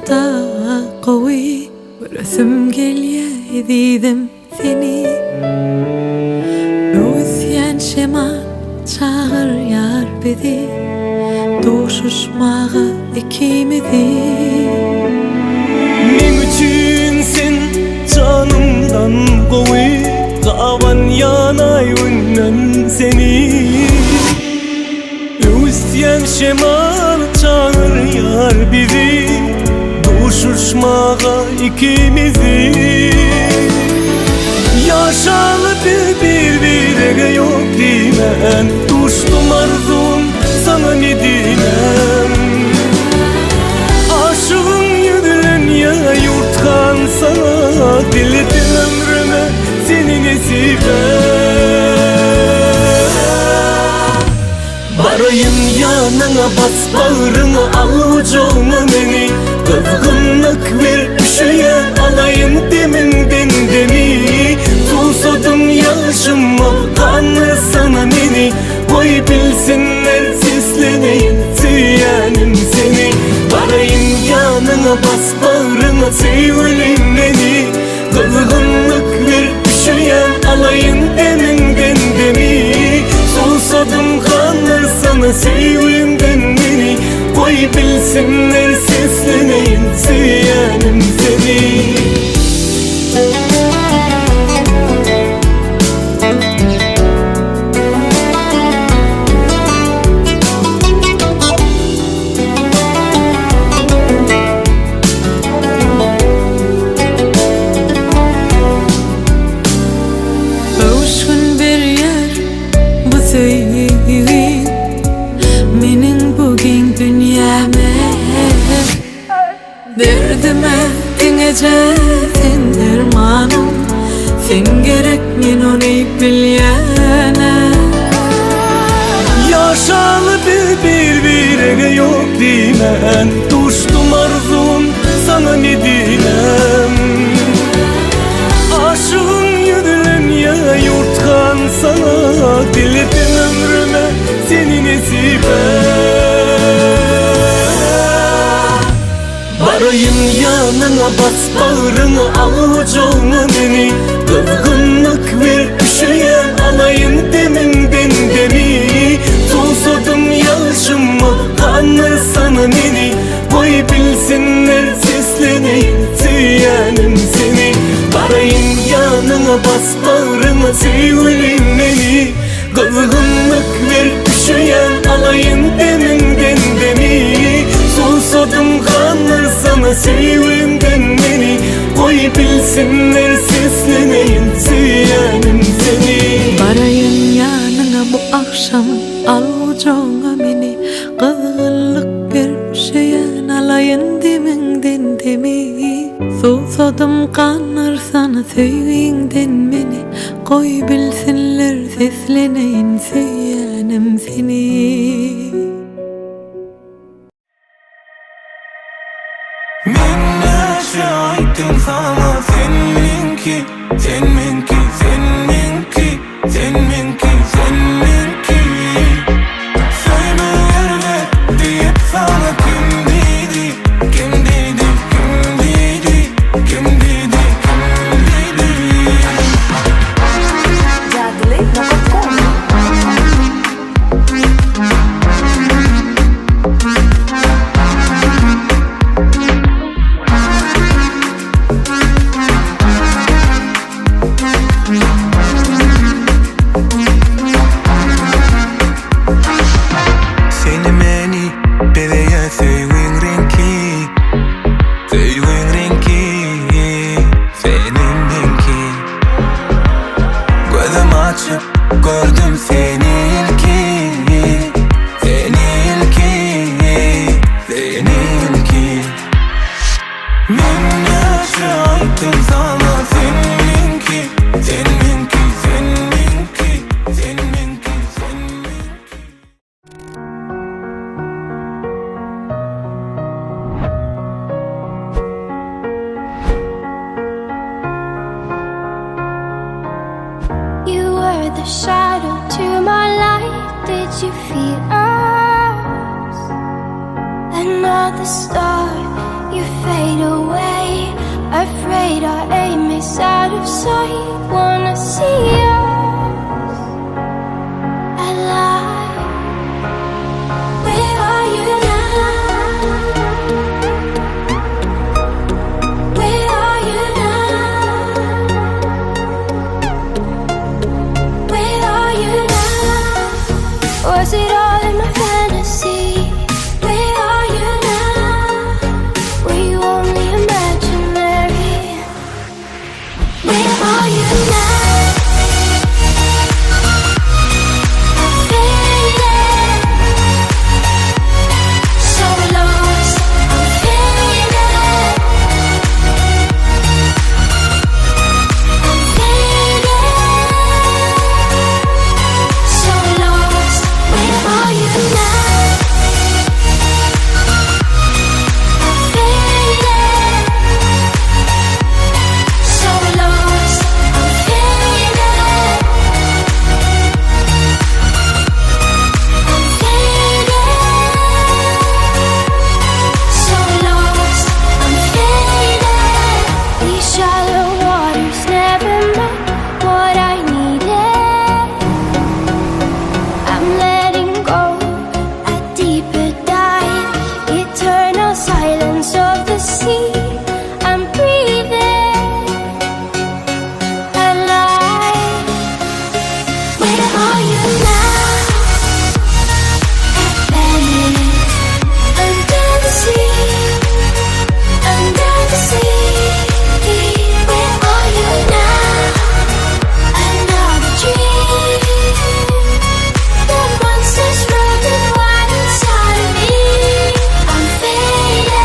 da قوي ورسم geliye dedim seni. Özyen şeman çağır yar bizi, doşuşmağı ikimizi. Men üçün sen canımdan قوي, qavan yanay ünnen seni. Özyen şeman çağır yar bizi, doşuşmağa ikimizi. Yaşalı birbirine yok dimen, düştüm arzum sana ne diyem. Aşığın yüdülen ya yurtkan sana, diledim ömrüme seni nesibe. Barayım yanına bas bağrını, al ucunu beni. Kızgınlık ver üşüyen alayım deminden demi. Susadım yaşım al kanlı sana beni. Koy bilsinler sesleneyim süyenim seni. Barayım yanına bas bağrına, seveyim beni. Kızgınlık ver üşüyen alayım deminden demi. Susadım kanlı sana seveyimden beni. Koy bilsinler sesleneyim süyenim seni. Öşkün bir yer bu sevgin, menin bugün dünyame. Derdime dinece sen dermanım, sen gerek men onu bilyene. Yaşalı birbirine yok dimen, düştüm arzum sana ne diyem. Aşığın yüdülen ya yurtkan sana, diledim ömrüme seni nesibe. Barayım yanına bas bağrını, al ucunu beni. Kızgınlık ver üşüyen alayım deminden demi. Susadım yaşım al kanlı sana beni. Koy bilsinler sesleneyim süyenim seni. Barayım yanına bas bağrına, seveyim beni. Kızgınlık ver üşüyen alayım deminden demi. Susadım kanlı sana seveyimden beni. Koy bilsinler sesleneyim süyenim seni. Barayın yanına bu akşam, al ucuna beni. Kızgınlık bir şeyen alayın deminden demi. Susadım kanlar sana sevginden beni. Koy bilsinler sesleneyim süyenim seni. Men neçe aytdım sana, sen minki, sen minki, sen minki, sen minki, sen minki. Söyleyenler deyip sana kim dedi, kim dedi, kim dedi, kim dedi, kim dedi. Seni meni bedeye sevin renki, sevin renki, senin renki. Gözüm açıp gördüm seni ilki, seni ilki, seni ilki. Men neçe aytdım sana, sen minki, sen minki, sen minki, sen minki, sen minki. You were the shadow to my light. Did you feel us? Another star you fade away. Afraid our aim is out of sight. Wanna see us alive. Where are you now? Where are you now? Where are you now? Was it all in my fantasy? Where are you now? Were you only imaginary? Where are you now? I'm fading, so lost. I'm fading, I'm fading, so lost. Where are you now? I'm fading, so lost. I'm fading, I'm fading, so lost. I'm fading. These shallow waters never met what I needed. I'm letting go a deeper dive. Eternal silence of the sea. I'm breathing alive. Where are you now? Atlantic, under the sea, under the sea. Where are you now? Another dream. The monsters running wild inside of me. I'm fading.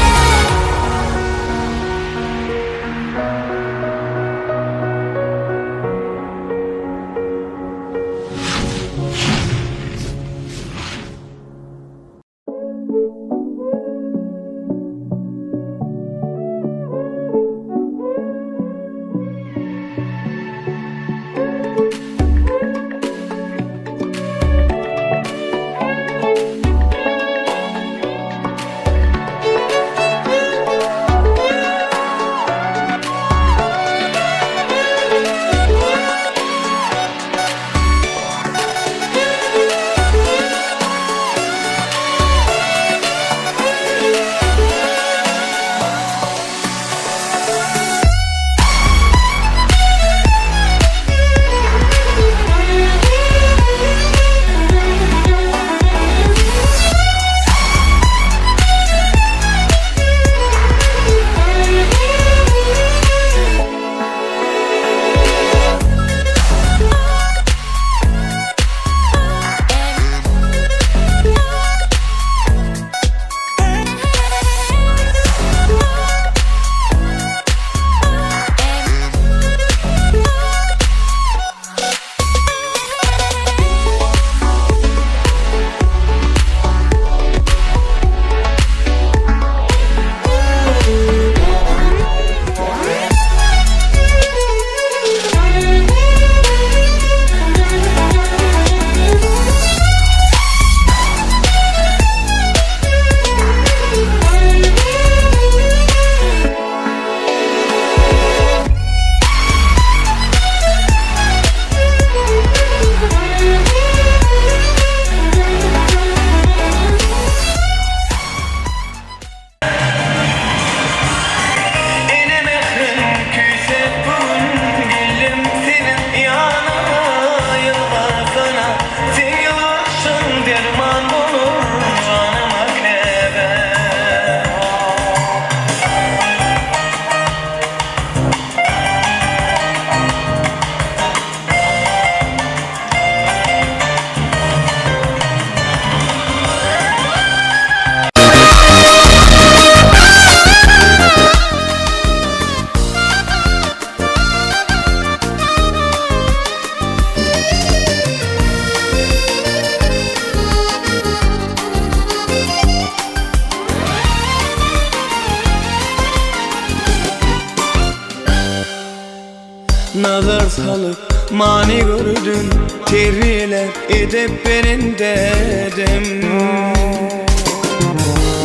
Nazar salıp mani gördün, terbiyeler edip benim dedim.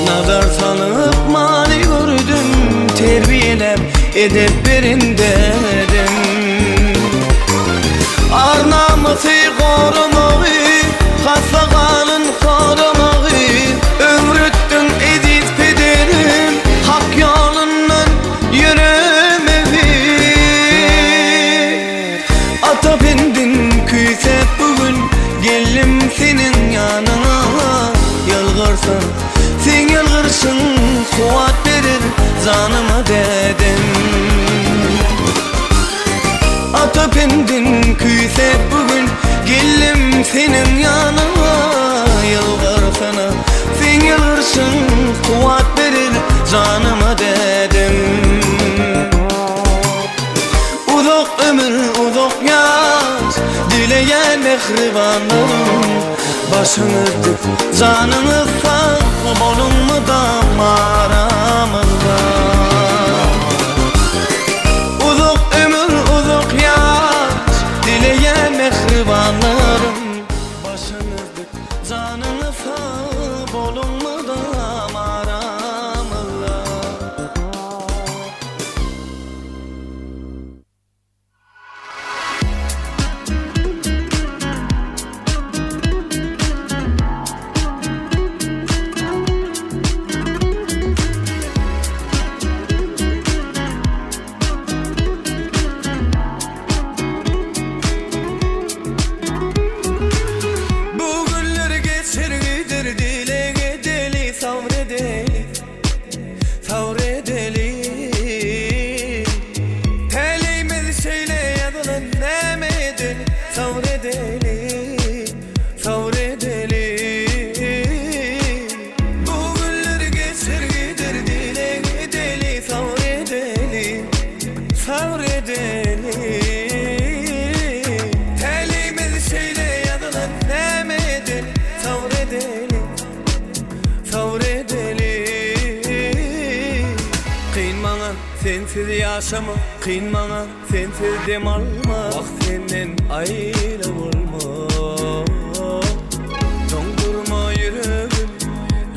Nazar salıp mani gördün, eylep edip birin dedim. Arnamızı korumağı, haslağanın korumağı, ömrüttün ediz pederim, hak yolundan yürümeyi. Ata bindin küysep bugün, geldim senin yanına. Yalgırsın, sen yalgırsın, suat verir canıma dedim. Ata bindin küysep bugün, geldim senin yanına. Yalgırsın, sen yalgırsın, suat verir canıma dedim. Uzak ömür, uzak yaz, dileyen mehribanım. Başınızdır, canınız sağ olun mu damarımızda. Uzak ömür, uzak yaz, dileyen mehribanlarım. Başınızdır, canınız sağ olun mu damarımızda. Sensiz yaşama, kıyın bana, sensiz dem alma. Bak senden ayrı olma. Dondurma yüreğim,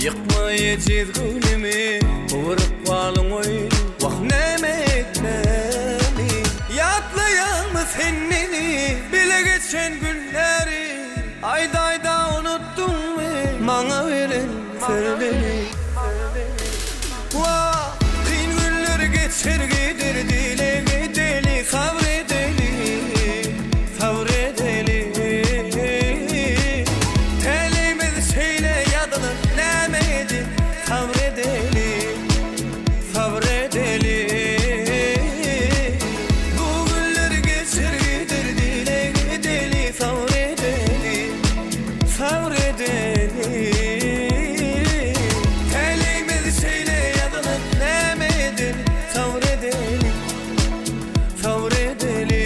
yıkma yeciz gülümü. Kıvırıp kalın oyun, vah nemetmeli. Yatlayan mı senneni, bile geçen günleri. Ayda ayda unuttun mu, bana veren sevdeni. Vah geçer gider dile gideli, sabredeli, sabredeli. Telimiz şeyle yadılır nemedi, sabredeli, sabredeli. Bu günler geçer gider dile gideli, sabredeli, sabredeli. Telimiz şeyle yadılır nemedi, sabredeli, sabredeli.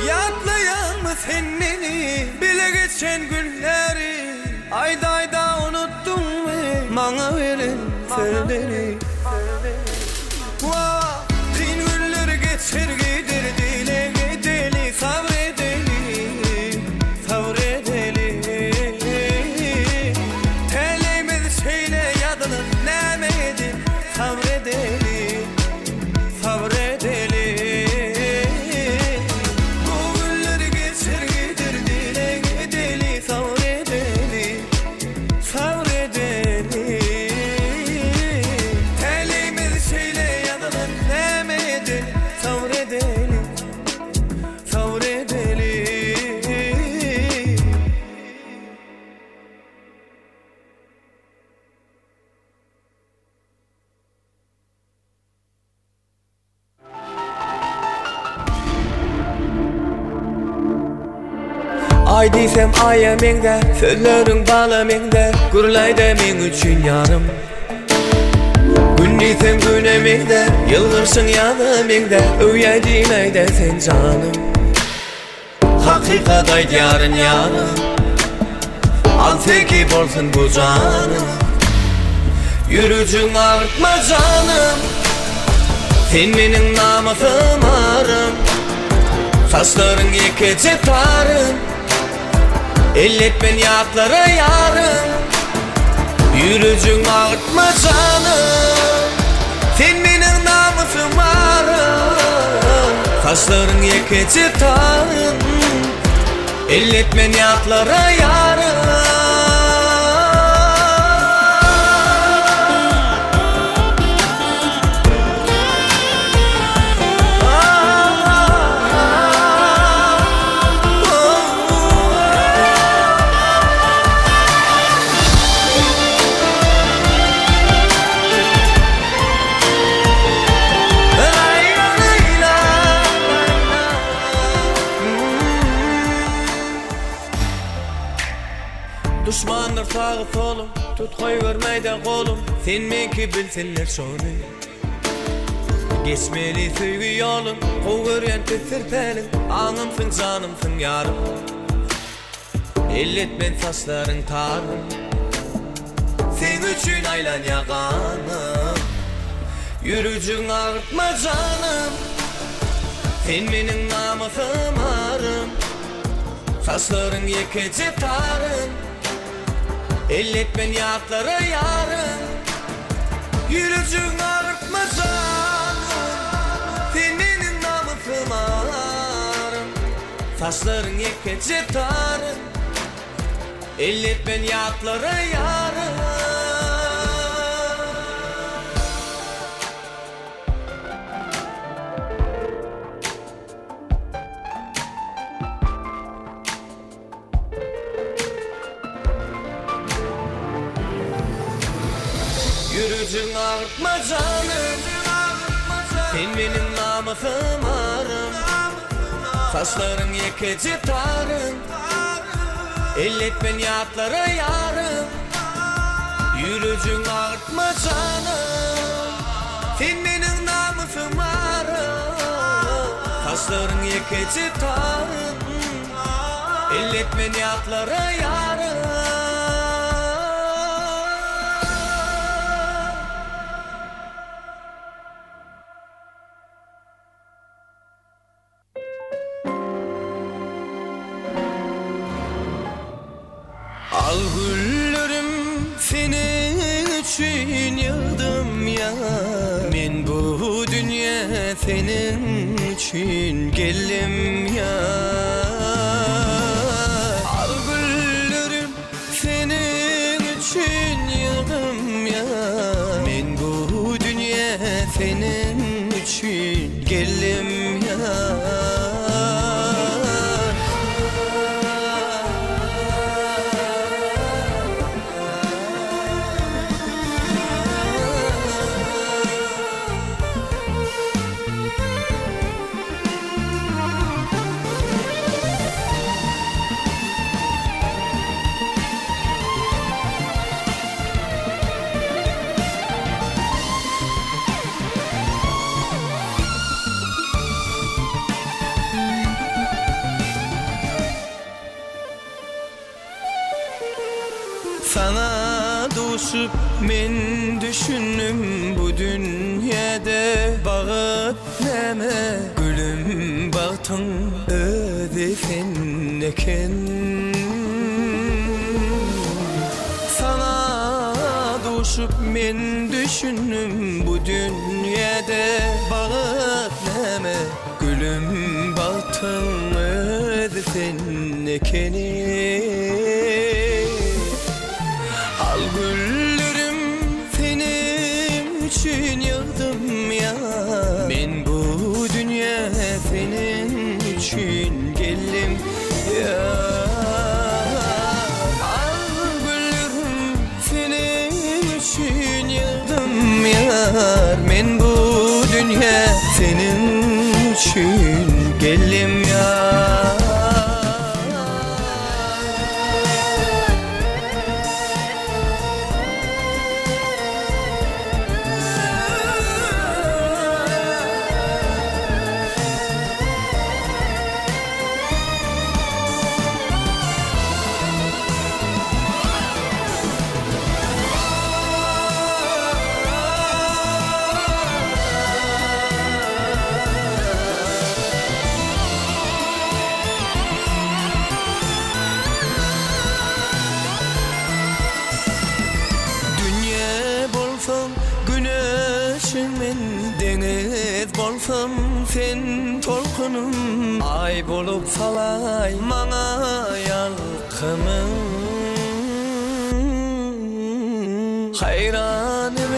Yatlayan mı senneni, bile geçen günleri. Ayda ayda unuttun mu, bana veren sevdeni. Vah, kıyın günler geçer gider dile gideli, sabredeli, sabredeli. Telimiz şeyle yadılır nemedi, sabredeli, sabredeli. Bu günler geçer gider dile gideli, sabredeli, sabredeli. Telimiz şeyle yadılır nemedi, sabredeli, sabredeli. Ay desem aya mende, sözlerin bala mende. Gurlayda men üçün yarım. Gün desem güne mende, yılgırsın yanı mende. Öye demeyde sen canım. Hakikat ayt yarın yanım. Al teki bolsun bu canım. Yürücün ağırtma canım, sen benim namusum arım. Saçların yekece tarım, elletmen yatlara yarım. Yürücün ağırtma canım, sen benim namusum arım. Saçların yekece tarım, elletmen yatlara yarım. Düşmanlar sağı solum, tut koy vermeyde kolum. Sen menki bilsinler şonu. Geçmeli sevgi yolun, koğuryan tesir telin. Anımsın canımsın yarım, elletmen saçların tarım. Sen üçün aylan yakanım, yürücün ağırtma canım. Sen benim namusum arım, saçların yekece tarım. Elletmen yatlara yarım, yürücün ağırtma canım. Sen benim namusum arım, saçların yekece tarım. Elletmen yatlara yarım. Yürücün ağırtma canım, sen benim namusum arım. Saçların yekece tarım, elletmen yatlara yarım. Yürücün ağırtma canım, sen benim namusum arım. Saçların yekece tarım, elletmen yatlara yarım. Al güllerim senin için yıldım ya. Men bu dünya senin için geldim ya. Al güllerim senin için yıldım ya. Men bu dünya senin için geldim ya. Sana düşüp men düşündüm bu dünyada. Bağıt neme gülüm baktın öde sen eken. Sana düşüp men düşündüm bu dünyada. Bağıt neme gülüm baktın öde sen ekeni. Al güllerim senin için yıldım ya. Ben bu dünya senin için geldim ya. Al güllerim senin için yıldım ya. Ben bu dünya senin için geldim ya. bolsam sen tolkunum, ay bolup salay maňa ýalkymyň. Hayranım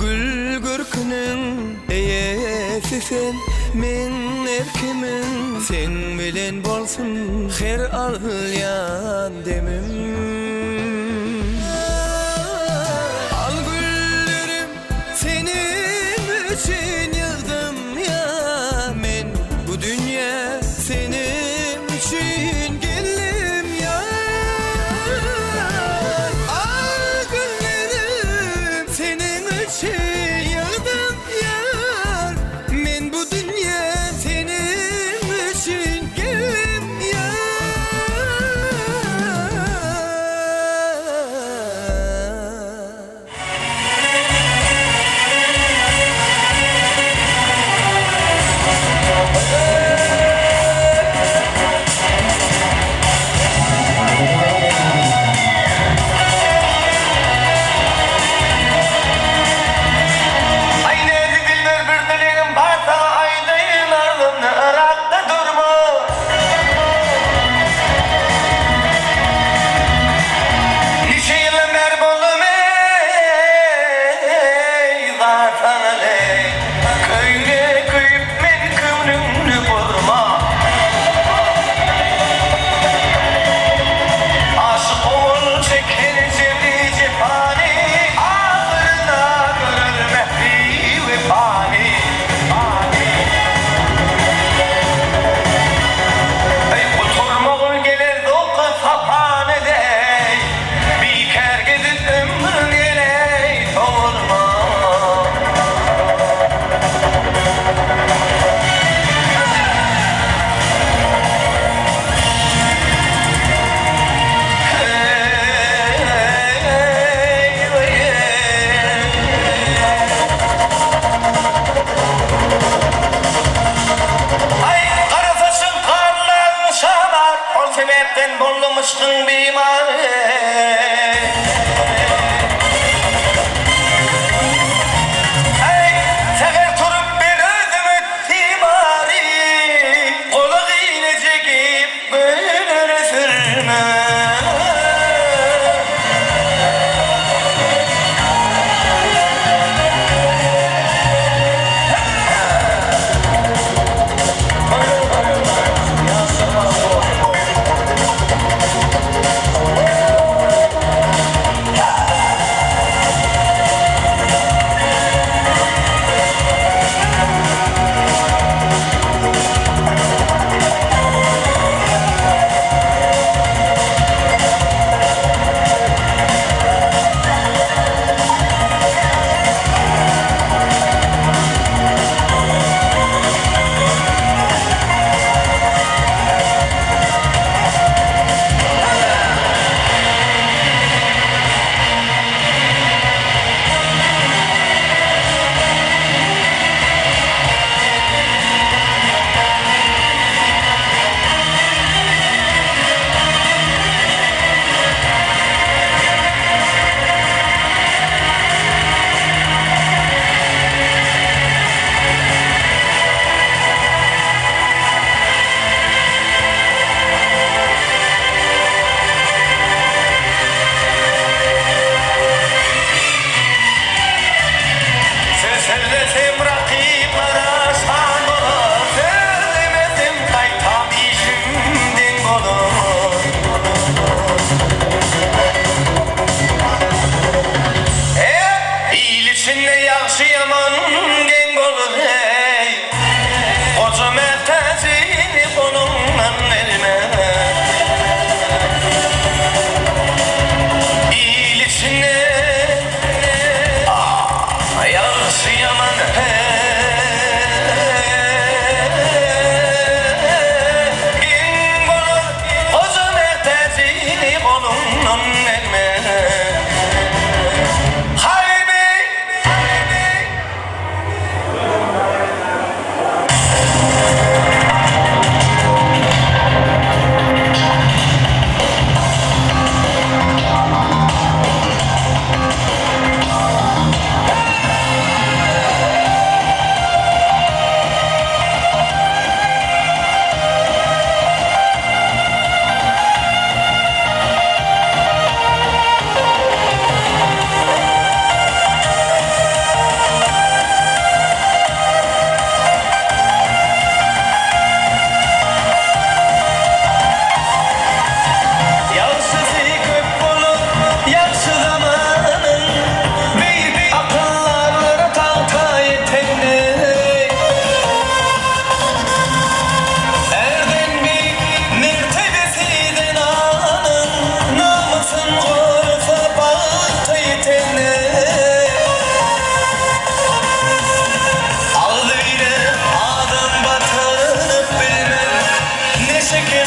gül görkünün eýesi sen, men erkimim. Sen bilen bolsun her alyan demim. Al güllerim senin için yığdım ya, men bu dünya senin için geldim ya. Al güllerim senin için yığdım ya, men bu dünya senin için geldim ya.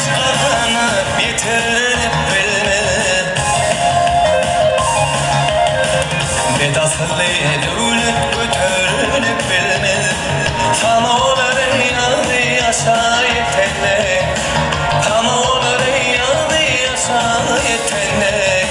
yaşlanıp yitirip bilme Bedasılı elülüp götürülüp bilme Sana olur yanı yaşa yetenle Sana olur yanı yaşa yetenle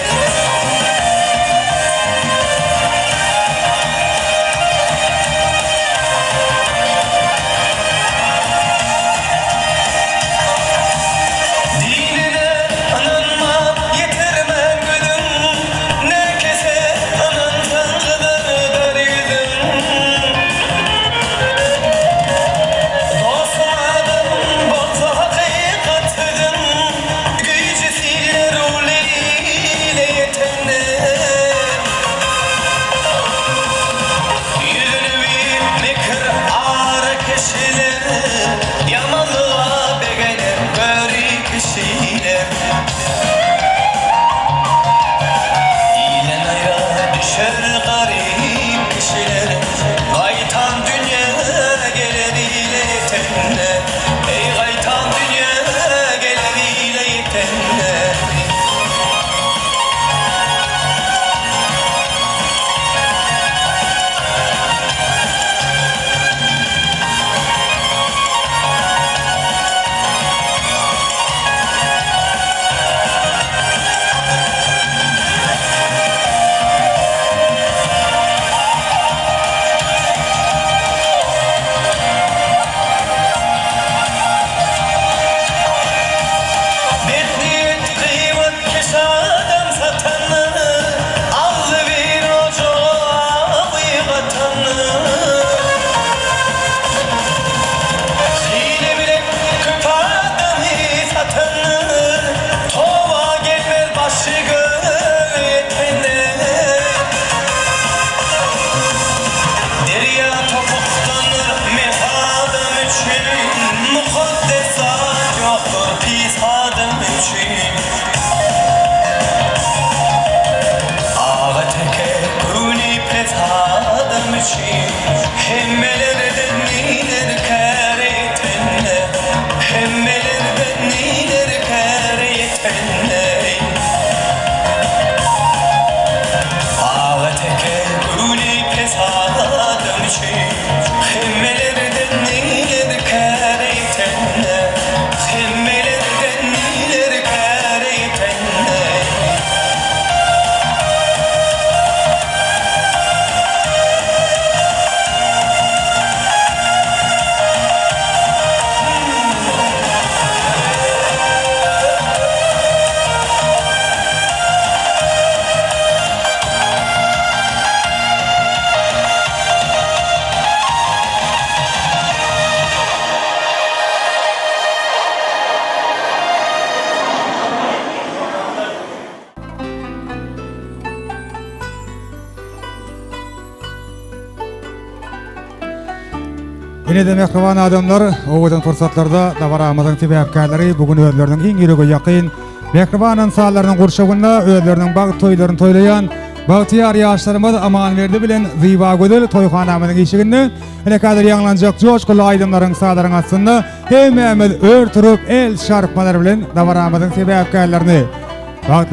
Yine de mehriban adamlar, oğudan fırsatlarda davaramızın sebepkarları bugün özlerinin en yüreği yakın, mehriban insanların kurşağında özlerinin bağ toylarını toylayan, bağıtiyar yaşlarımız aman verdi bilen ziva gödül toyxanamızın işiginde, hele kadar yanlanacak coşkulu aydınların sağların aslında, hememiz örtürüp el şarpmalar bilen davaramızın sebepkarlarını,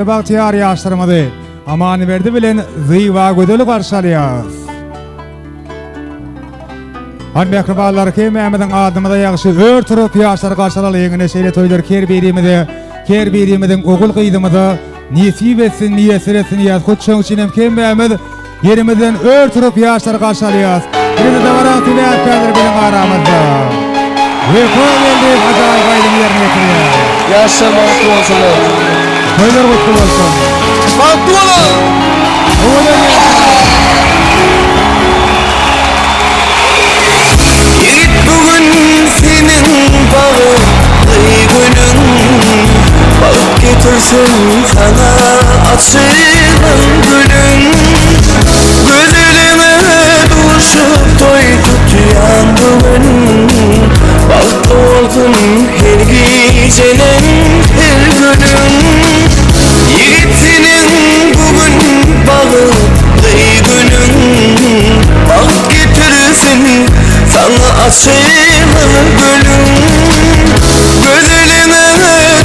bağıtiyar yaşlarımızı aman verdi bilen ziva gödül karşılayız. Hanbekribalar kememizin adımıda yaxşı örtürüp yaşlar karşılalayın neşeyle toylar kerbirimizin oğul kıydımıda nisip etsin, niyesir etsin yaz kutçun çinem kememiz yerimizden örtürüp yaşlar karşılayız. Bir de varan tüleyatkardır bizim aramızda. Ve kol geldik acayip aydın yerine getiriyor. Yaşlar mutlu olsunlar. Toylar mutlu olsun. Mutlu olun. Senin bağın günün Balık getirsin sana açılan gülün Gözlerime duşup toy tutuyan bugün Balık olsun her gecenin her günün Yiğitinin bugün bağı günün Balık getirsin sana açılan gülün Gözlerime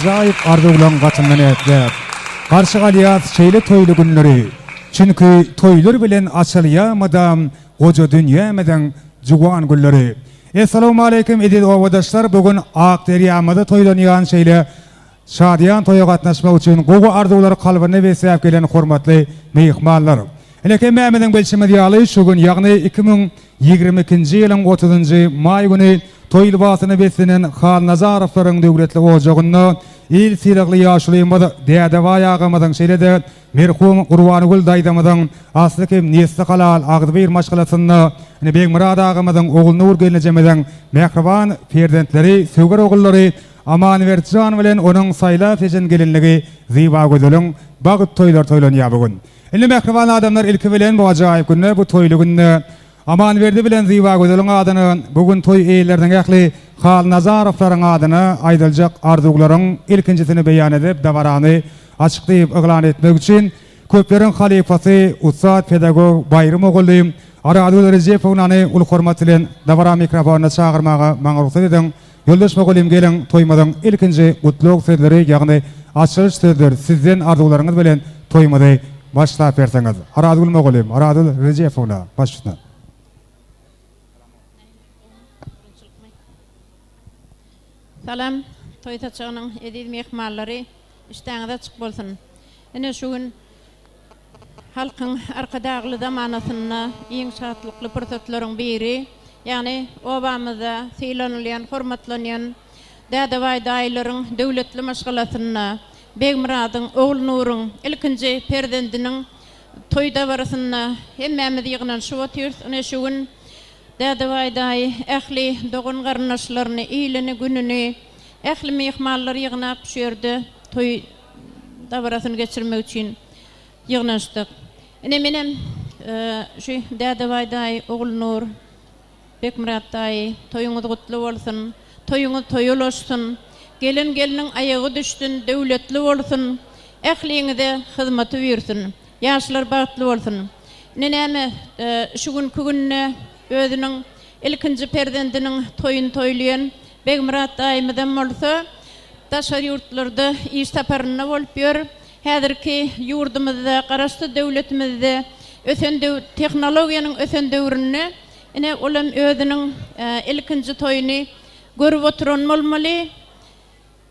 ajaýyp arzu bilen gaçyndan etler. Garşy galýas şeýle toýly günleri. Çünkü toýlar bilen açylýamadan goja dünýämeden juwan günleri. Assalamu alaykum edil owadaşlar. Bugün Akderyamyda toýlanýan şeýle şadyan toýa gatnaşmak üçin gowa arzuwlary kalbyny besäp gelen hormatly mehmanlar. Eleke Mämeden belçimedi ýaly şu gün ýagny 2022-nji ýylyň 30-njy may güni toýly basyny beslenen Xan Nazarowyň döwletli ojagyny il siragly ýaşulymady dädäwa ýagamadan şeýlede merhum Gurbangul daýdamydan aslyky Nesli Halal Agdybyr maşgalasyny Begmurad agamadan ogulny urgenlejemeden mehriban perdentleri söwger ogullary Aman Vertjan bilen onuň saýlap ejen gelinligi Ziba Gödeliň bagyt toýlar toýlanýar bugün. Indi mehriban adamlar ilki bilen bu ajaýyp günne bu toýly günne Aman Verdi bilen Ziba Gödeliň adyny bugün toý eýlerden ähli Xan Nazarowyň adyny aýdyljak arzuwlaryň ilkinjisini beýan edip dawarany açyklaýyp eglan etmek üçin köpleriň halifasy Ustad pedagog Baýram oguly Aradul Rejepownany ul hormat bilen dawara mikrofonyna çagyrmaga maňa ruhsat ediň. Yoldaş Mogulim gelen toýmadyň ilkinji gutluk sözleri ýagny açylyş sözleri sizden arzuwlaryňyz bilen toýmady başlap berseňiz. Aradul Mogulim, Aradul Rejepowna başlapdy. Salam, toýtaçygynyň edil mehmanlary iştäňizde çyk bolsun. Ene şu gün halkyň arkadagly zamanasyna iň şatlykly pürsatlaryň biri, ýagny obamyzda sylanylýan, hormatlanýan dädewa daýlaryň döwletli maşgalasyna Begmuradyň ogul Nuryň ilkinji perdendiniň toý dawarasyna hemmämiz ýygnan şu otyrys. Ene şu gün dädewa daý ähli dogun garnaşlaryny iýleni gününi ähli mehmanlar ýygnap şerdi toý dawarasyny geçirmek üçin ýygnaşdyk. Ene menem şu dädewa daý ogul Nur Begmurad daý toýuňyz gutly bolsun, toýuňyz toýulaşsyn, geliniň aýagy düşdün, döwletli bolsun, ähliňize hyzmaty bersin, ýaşlar bagtly bolsun. Nenäme şu günkü günne özüniň ilkinji perdendiniň toýuny toýlayan Begmurad daýymydan bolsa, daşary ýurtlarda iş saparyna bolup ýör. Häzirki ýurdumyzda, garaşdy döwletimizde ösen tehnologiýanyň ösen döwründe ene olam özüniň ilkinji toýuny görüp oturan bolmaly.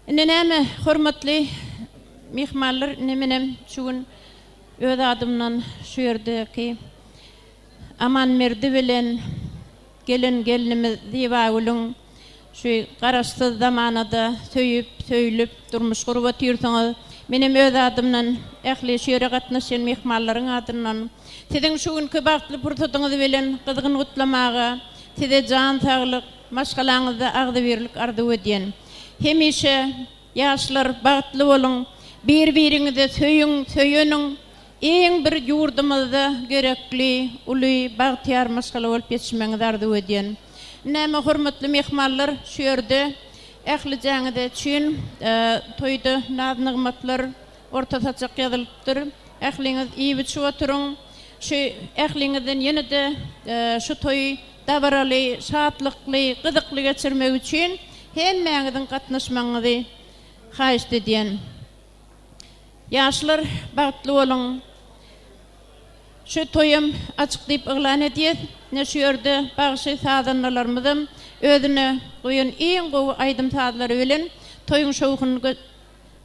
Näme hormatly mehmanlar, menem şu gün öz adymdan şu ýerdeki Aman Merdi bilen gelinimiz Ziba Gödeliň şu garaşsyz zamanada söýüp durmuş gurup ýürseňiz, menem öz adymdan ähli şeýle gatnaşan mehmanlaryň adyndan siziň şu günkü bagtly pürsatyňyz bilen gyzgyn gutlamaga, size jan saglyk, maşgalaňyzda agdybirlik arzu edýän. Hemişe ýaşlar bagtly bolun, bir-biriňize söýüniň eň bir ýurdumyzda gerekli, uly, bagtyar maşgala bolup ýetişmeňizi arzu edýän. Näme hormatly mehmanlar, şu ýerde ähli jaňyda çün toýda naz-nygmatlar orta saçak ýazylypdyr. Ähliňiz iýi biçip oturuň. Şu ähliňizden ýene-de şu toý dawaraly, şatlykly, gyzykly geçirmek üçin hemmäňiziň gatnaşmaňyzy haýyş edýän. Ýaşlar bagtly bolun. Şu toýum açyklayıp eglan edýär. Ne şu ýerde bagşy sadanlarymyzym özüne goýan iň gowy aýdym sadlary bilen toýuň şowkuny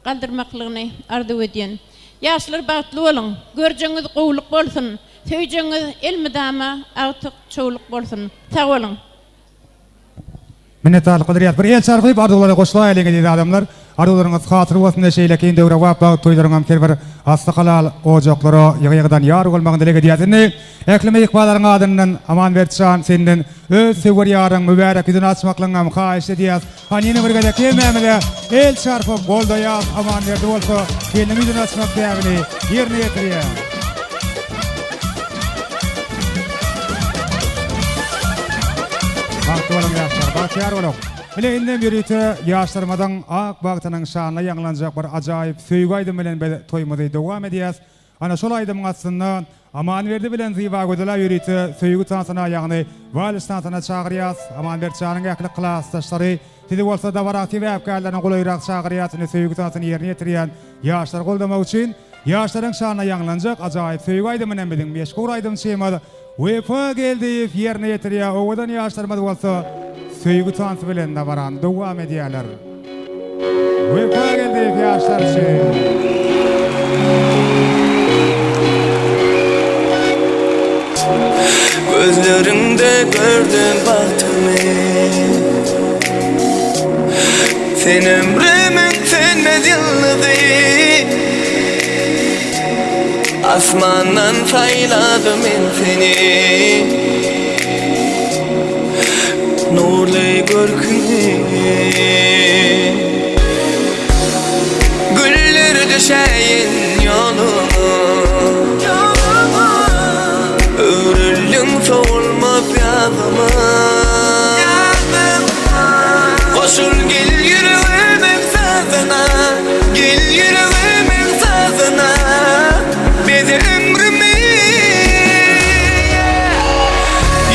galdyrmaklygyny arzu edýän. Ýaşlar bagtly bolun. Görjeňiz gowluk bolsun. Söýjeňiz elmidama agtyk çoğuluk bolsun. Sag bolun. Minnetdarlyk bildirýär. Bir el çarpyp arzuwlara goşula elegi adamlar. Arzuwlaryňyz hatyr bolsun şeýle keyin döwre wagt toýlaryňam bir hasta halal ojaklary ýygy-ýygydan ýar bolmagyny dilek edýärdi. Äklime ýykbalaryň adyndan Aman Vertjan senden öz söwür ýaryň mübarek ýüzüni açmaklaryňam haýyş edýär. Hanyny bir gede kemmämede el çarpyp goldaýar Aman Verdi bolsa kendini ýüzüni açmak täbini ýerine ýetirýär. Baktıvalım yaşlar, baktiyar oluk. Bile inden biriyte yaşlarmadan ak baktanın şanına yanlanacak bir acayip söýgü aydym bilen toýmady dowam edýäs. Ana şol aydymyň aslynda Amanverdi bilen Ziva Gödela ýüriti söýgü tansana ýagny Walistan çagyrýas. Amanberçanyň äkli klassdaşlary tidi bolsa da warakty we äpkärlerini golaýrak çagyrýasyny söýgü tansany ýerine ýetirýän ýaşlar goldamak üçin ýaşlaryň şanyna ýanglanjak ajaýyp söýgü aýdym bilen bilen meşgul aýdym şeýmady. Wefa geldi ýerine ýetirýär. Owadan ýaşlarymyz bolsa söýgü tansy bilen da baran dowam edýärler. Wefa geldi ýaşlar üçin. Gözlerinde gördüm bahtımı, sen ömrümün sönmez yıldızı. Asmandan sayladım ben seni, nurlu görkünü. Güller düşeyin yolunu, ömrüm soğulma piyadama. Koşul gel yüreğimin sazına, gel yüreğimin sazına. Bizi ömrümü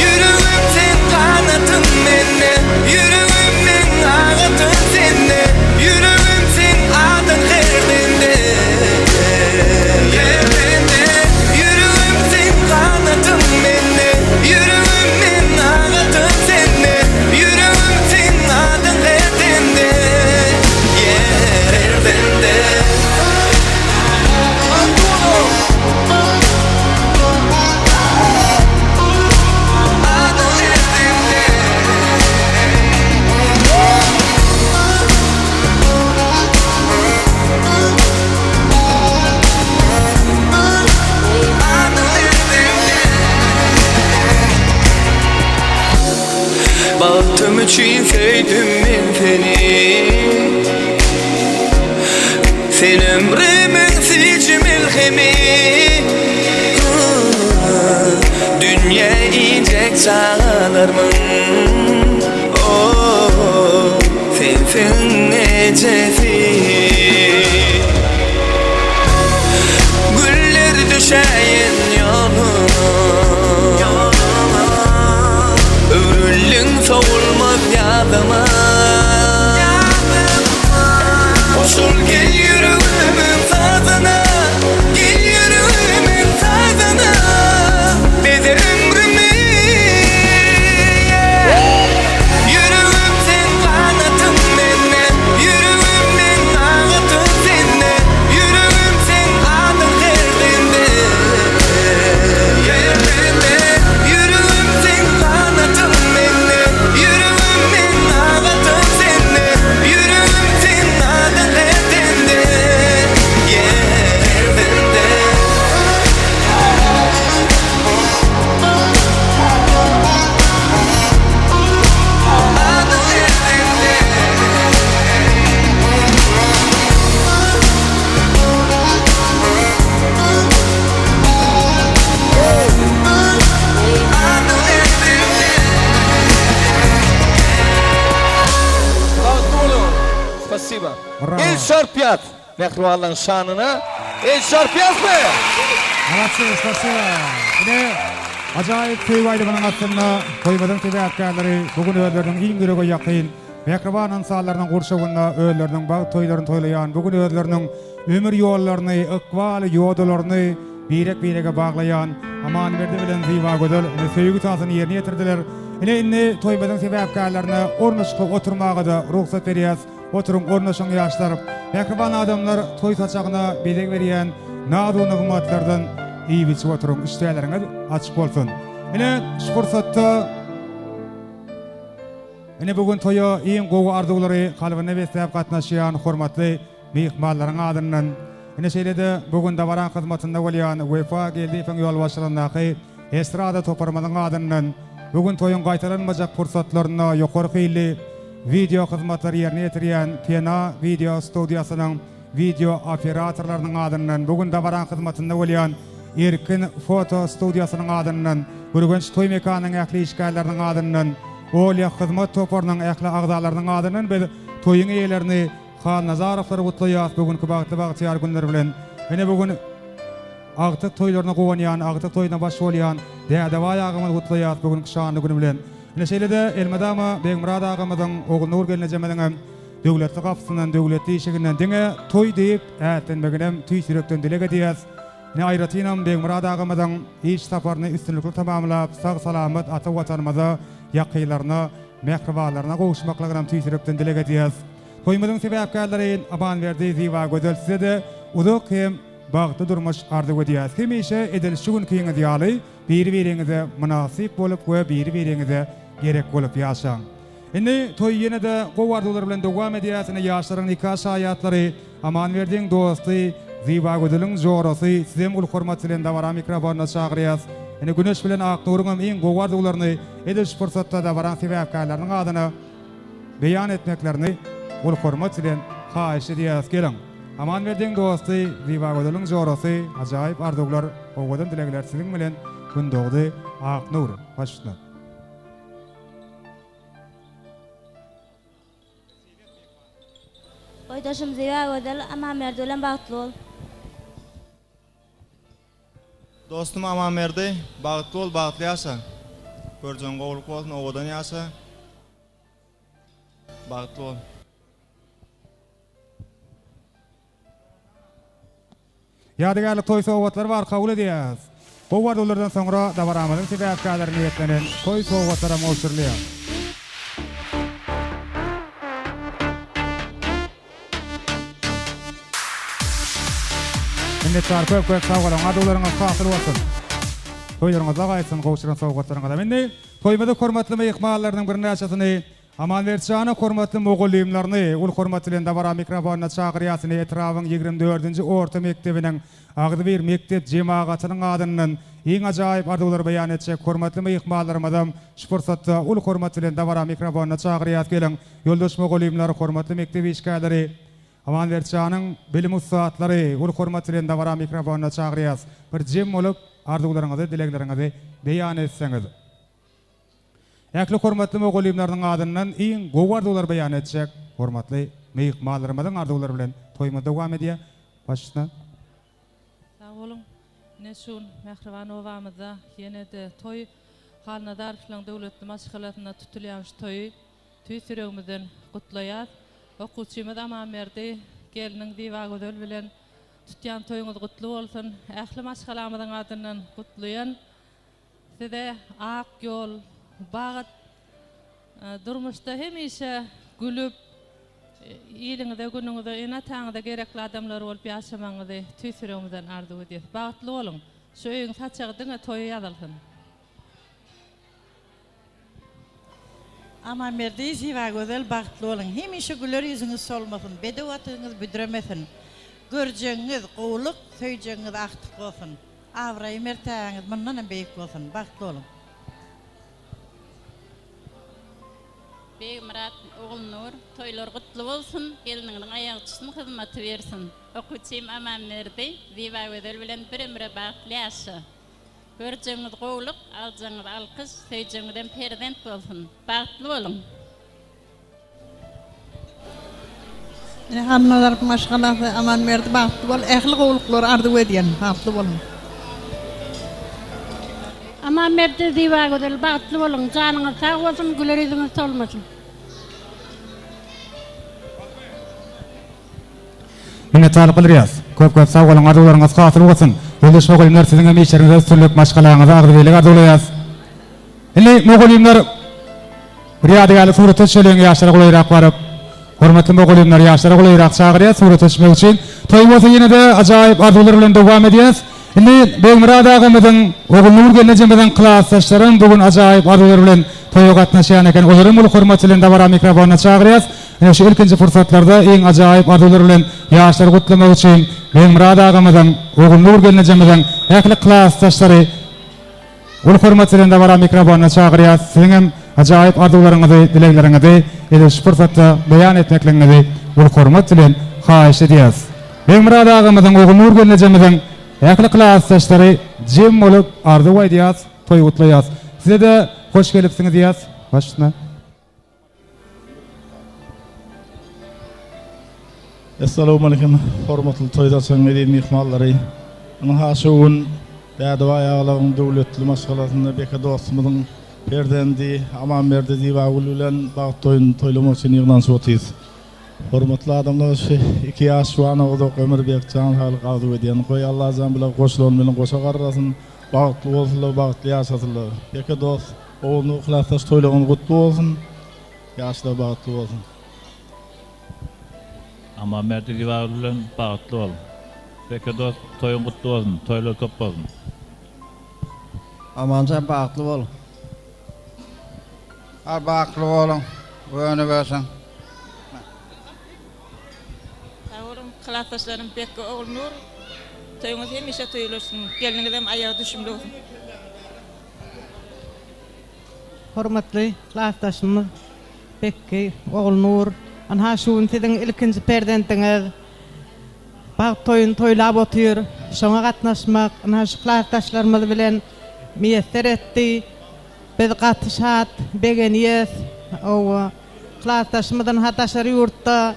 yüreğim sen kanatın beni, yüreğimin ağıtın seni, yüreğim sen adın herdinde, yerdinde. Yüreğim sen kanatın beni, yüreğimin ağıtın seni, yüreğim sen adın herdinde, yerdinde. Bahtım için sevdim ben seni, sen ömrümün seçim ilhemi. Dünya inecek çağlarımın, oh, sensin necesi. Güller düşeyin yoluna, ömrün soğulmaz yadıma. Koşul gel yüreğimin sazına, gel yüreğimin sazına. Bizi ömrümü yüreğim sen kanatın beni, yüreğimin ağıtın seni, yüreğim sen adın derdinde, yerdinde. Yüreğim sen kanatın beni, yüreğimin ağıtın seni, yüreğim sen adın derdinde, yerdinde. Спасибо. Браво. Эльшар Пят. Мехруваллah'ın şanına. Эльшар Piyat mı? Spasiba. Ine ajaýyp söýgü aýdymynyň aslynda toýmadan sebäpkärleri bugün özleriniň iň ýürege ýakyn Mehriban ansallarynyň gurşawynda özleriniň bag toýlaryny toýlaýan bugün özleriniň ömür ýollaryny, ykbaly ýodalaryny birek-birege baglaýan Amanberdi bilen Ziva Gödel söýgü tasyny ýerine ýetirdiler. Ine toýmadan sebäpkärlerine ornaşyk oturmaga da ruhsat berýär. Oturuň ornaşyň ýaşlar. Mehriban adamlar toý saçagyna bedeg berýän nadu nygmatlardan iýbiçip oturuň işleriniz açyk bolsun. Ine şu fursatda bugün toýa iň gowy ardugulary kalbyna beslep gatnaşýan hormatly mehmanlaryň adyndan şeýlede bugün de baran hyzmatynda bolýan Wefa geldi feň ýol başlandaky estrada toparmanyň adyndan bugün toýun gaýtalanmajak fursatlaryna ýokary hyly video hyzmatlary ýerine ýetirýän Tena video studiýasynyň video operatorlarynyň adyndan bugün de baran hyzmatynda bolýan Erkin foto studiýasynyň adyndan Gürgenç toý mekanynyň ähli işgärleriniň adyndan Olya hyzmat toparynyň ähli agdalarynyň adyndan we toýuň eýelerini Xan Nazarowlar gutlaýar bugünkü bagtly bagtyar günler bilen. Ene bugün agtyk toýlaryna gowanýan, agtyk toýuna baş bolýan, däde baýagymyz gutlaýat bugünkü şanly günü bilen. Ine şeýle-de Elmadama Beýmurad agamyzyň oğluny urgelne jemeliňem döwletli gapsyndan, döwletli işiginden diňe toý diýip ätlenmeginem tüýsürekden dilek edýäs. Ne aýratynam Beýmurad agamyzyň iş saparyny üstünlikli tamamlap, sag salamat ata watanymyza, ýakylaryna, mehribanlaryna gowuşmaklygyny tüýsürekden dilek edýäs. Toýumyzyň sebäpkärleri aman berdi ziwa gözel size de uzak hem bagty durmuş ardy edýäs. Hemişe edil şu gün kiýiňiz ýaly, biri-biriňize münasip bolup we biri-biriňize gerek bolup ýaşaň. Indi toý ýene de gowardylar bilen dowam edýäs. Ýaşlaryň nikah şaýatlary, aman berdiň dosty, ziwa gözeliň jorasy, sizem ul hormat bilen dawara mikrofonna çagyrýas. Indi güneş bilen akdyryňam iň gowardylaryny edil şu fursatda dawara sebäpkärleriň adyna beýan etmeklerini ul hormat bilen haýyş edýäs geleň. Aman berdiň dosty, ziwa gözeliň jorasy, ajaýyp arduglar, owadan dilekler siziň bilen gündogdy Aknur. Başla. Oydaşım ziwa gözel aman merdi bilen bagtly bol. Dostum aman merdi, bagtly bol, bagtly ýaşa. Görjän gowluk bolsun, owadan ýaşa. Bagtly bol. Ýadygarlyk toý sowgatlary bar kabul edýäs. Bu wardalardan soňra dawaramyzyň sebäpkärleri niýetlenen toý sowgatlary mowşurlýar. Indi tarpy köp sowgatlaryň adularyňyz hasyl bolsun. Toýlaryňyzda gaýsyn gowşuran sowgatlaryňyz. Indi toýmada hormatly mehmanlaryň bir näçesini aman berçany hormatly mogullymlaryny ul hormat bilen dawara mikrofonna çagyrýasyny etrawyň 24-nji orta mektebiniň agdy bir mektep jemaatynyň adynyň iň ajaýyp ardular beýan etjek hormatly mehmanlarymyzam şu fursatda ul hormat bilen dawara mikrofonna çagyrýas geleň ýoldaş mogullymlary, hormatly mektep işgärleri, aman berçanyň bilim ustatlary ul hormat bilen dawara mikrofonna çagyrýas. Bir jem bolup arduglaryňyzy, dilekleriňizi beýan etseňiz. Äkli hormatly mogullymlaryň adynyň iň gowardylar beýan etjek hormatly mehmanlarymyzyň ardugları bilen toýma dowam edýär. Başla. Sağ olun. Neşun Mehribanowamyza ýene de toý halnadarlyklaryň döwletli maşgalatyna tutulýan şu toýy tüýsüregimizden gutlaýar. Okuwçymyz aman berdi, geliniň diwa gözel bilen tutýan toýuňyz gutly bolsun. Ähli maşgalamyzyň adynyň gutlaýan. Size ak ýol, bagat durmuşda hemişe gülüp ýylyňyzda günüňizde ene taňyda gerekli adamlar bolup ýaşamaňyzy tüýsüregimizden ardy edýäs. Bagatly bolun. Şu öýüň saçagydyňa toýy ýadylsyn. Aman merdi ziwa gözel bagatly bolun. Hemişe güler ýüzüňiz solmasyn, bedewatyňyz büdremesin. Görjeňiz gowluk, söýjeňiz aktyk bolsun. Awraý mertäňiz mundan beýik bolsun. Bagatly bolun. Beýmurad oğul Nur, toýlar gutly bolsun, geliniň aýagçysyny hyzmaty bersin. Okuwçym aman merdi, ziwa gözel bilen bir-bire bagtly ýaşa. Görjeňiz gowluk, aljaňyz alkys, söýjeňizden perzent bolsun. Bagtly bolun. Hannalar maşgalasy aman merdi bagtly bol, ähli gowluklar ardy edýän, bagtly bolun. Aman merdi ziwa gözel bagtly bolun, janyňyz sag bolsun, güler ýüzüňiz solmasyn. Minnetdarlyk bildirýäs. Köp sag bolan arduglaryňyz hasyl bolsun. Ýoldaş mogullymlar siziň hem işleriňizde üstünlik maşgalaňyzy agdy beýlik arduglaýas. Indi mogullymlar bir ýadygarlyk surat çeşeleň ýaşlara goýrak baryp, hormatly mogullymlar ýaşlara goýrak çagyrýar surat çeşmek üçin. Toý bolsa ýene de ajaýyp arduglar bilen dowam edýäs. Indi Beýmurad agamyzyň oğluny urgelne jemeden klassdaşlaryň bugün ajaýyp ardular bilen toýga gatnaşýan eken. Olaryň ul hormat bilen dawara mikrofonna çagyrýas. Ene şu ilkinji fursatlarda iň ajaýyp ardular bilen ýaşlary gutlamak üçin Beýmurad agamyzyň oğluny urgelne jemeden äkli klassdaşlary ul hormat bilen dawara mikrofonna çagyrýas. Siziň hem ajaýyp ardularyňyzy, dilekleriňizi ele şu fursatda beýan etmekliňizi ul hormat bilen haýyş edýäs. Beýmurad agamyzyň oğluny urgelne jemeden äkli klassdaşlary jem bolup ardy edýäs, toý gutlaýas. Size de hoş gelipsiňiz diýäs. Başla. Assalamu alaikum, hormatly toýdaşan mehmanlary. Haşuun dädeba ýaglaryň döwletli maşgalatynda beke dostumyň berdendi, aman berdi diýip bilen bagt toýun toýlamak üçin ýygnan sotyz. Hormatly adamlar, iki ýaş şuana Odak Ömerbek can halyk agdy edýän. Goý Allah azam bilen goşulan bilen goşa garrasyn, bagtly bolsunlar, bagtly ýaşasylar. Beke dost, oğluny uklasdaş toýlagyny gutly bolsun, ýaşlar bagtly bolsun. Aman berdi diýip bilen bagtly bol. Beke dost, toýun gutly bolsun, toýlar köp bolsun. Aman sen bagtly bol. Bagtly bolun, öňe bersen. Klassdaşlarım Bekki Oğulnur, toyunuz hemişe toyulursun, geliniňizem ayağa düşümli olsun. Hormatly klassdaşymyz Bekki Oğulnur, anha şuun siziň ilkinji perdentiňiz bag toyun toylap otyr, şoňa gatnaşmak, anha şu klassdaşlarymyz bilen meýesser etdi. Biz gatnaşat, begeniýes, o klassdaşymyzyň hataşary ýurtda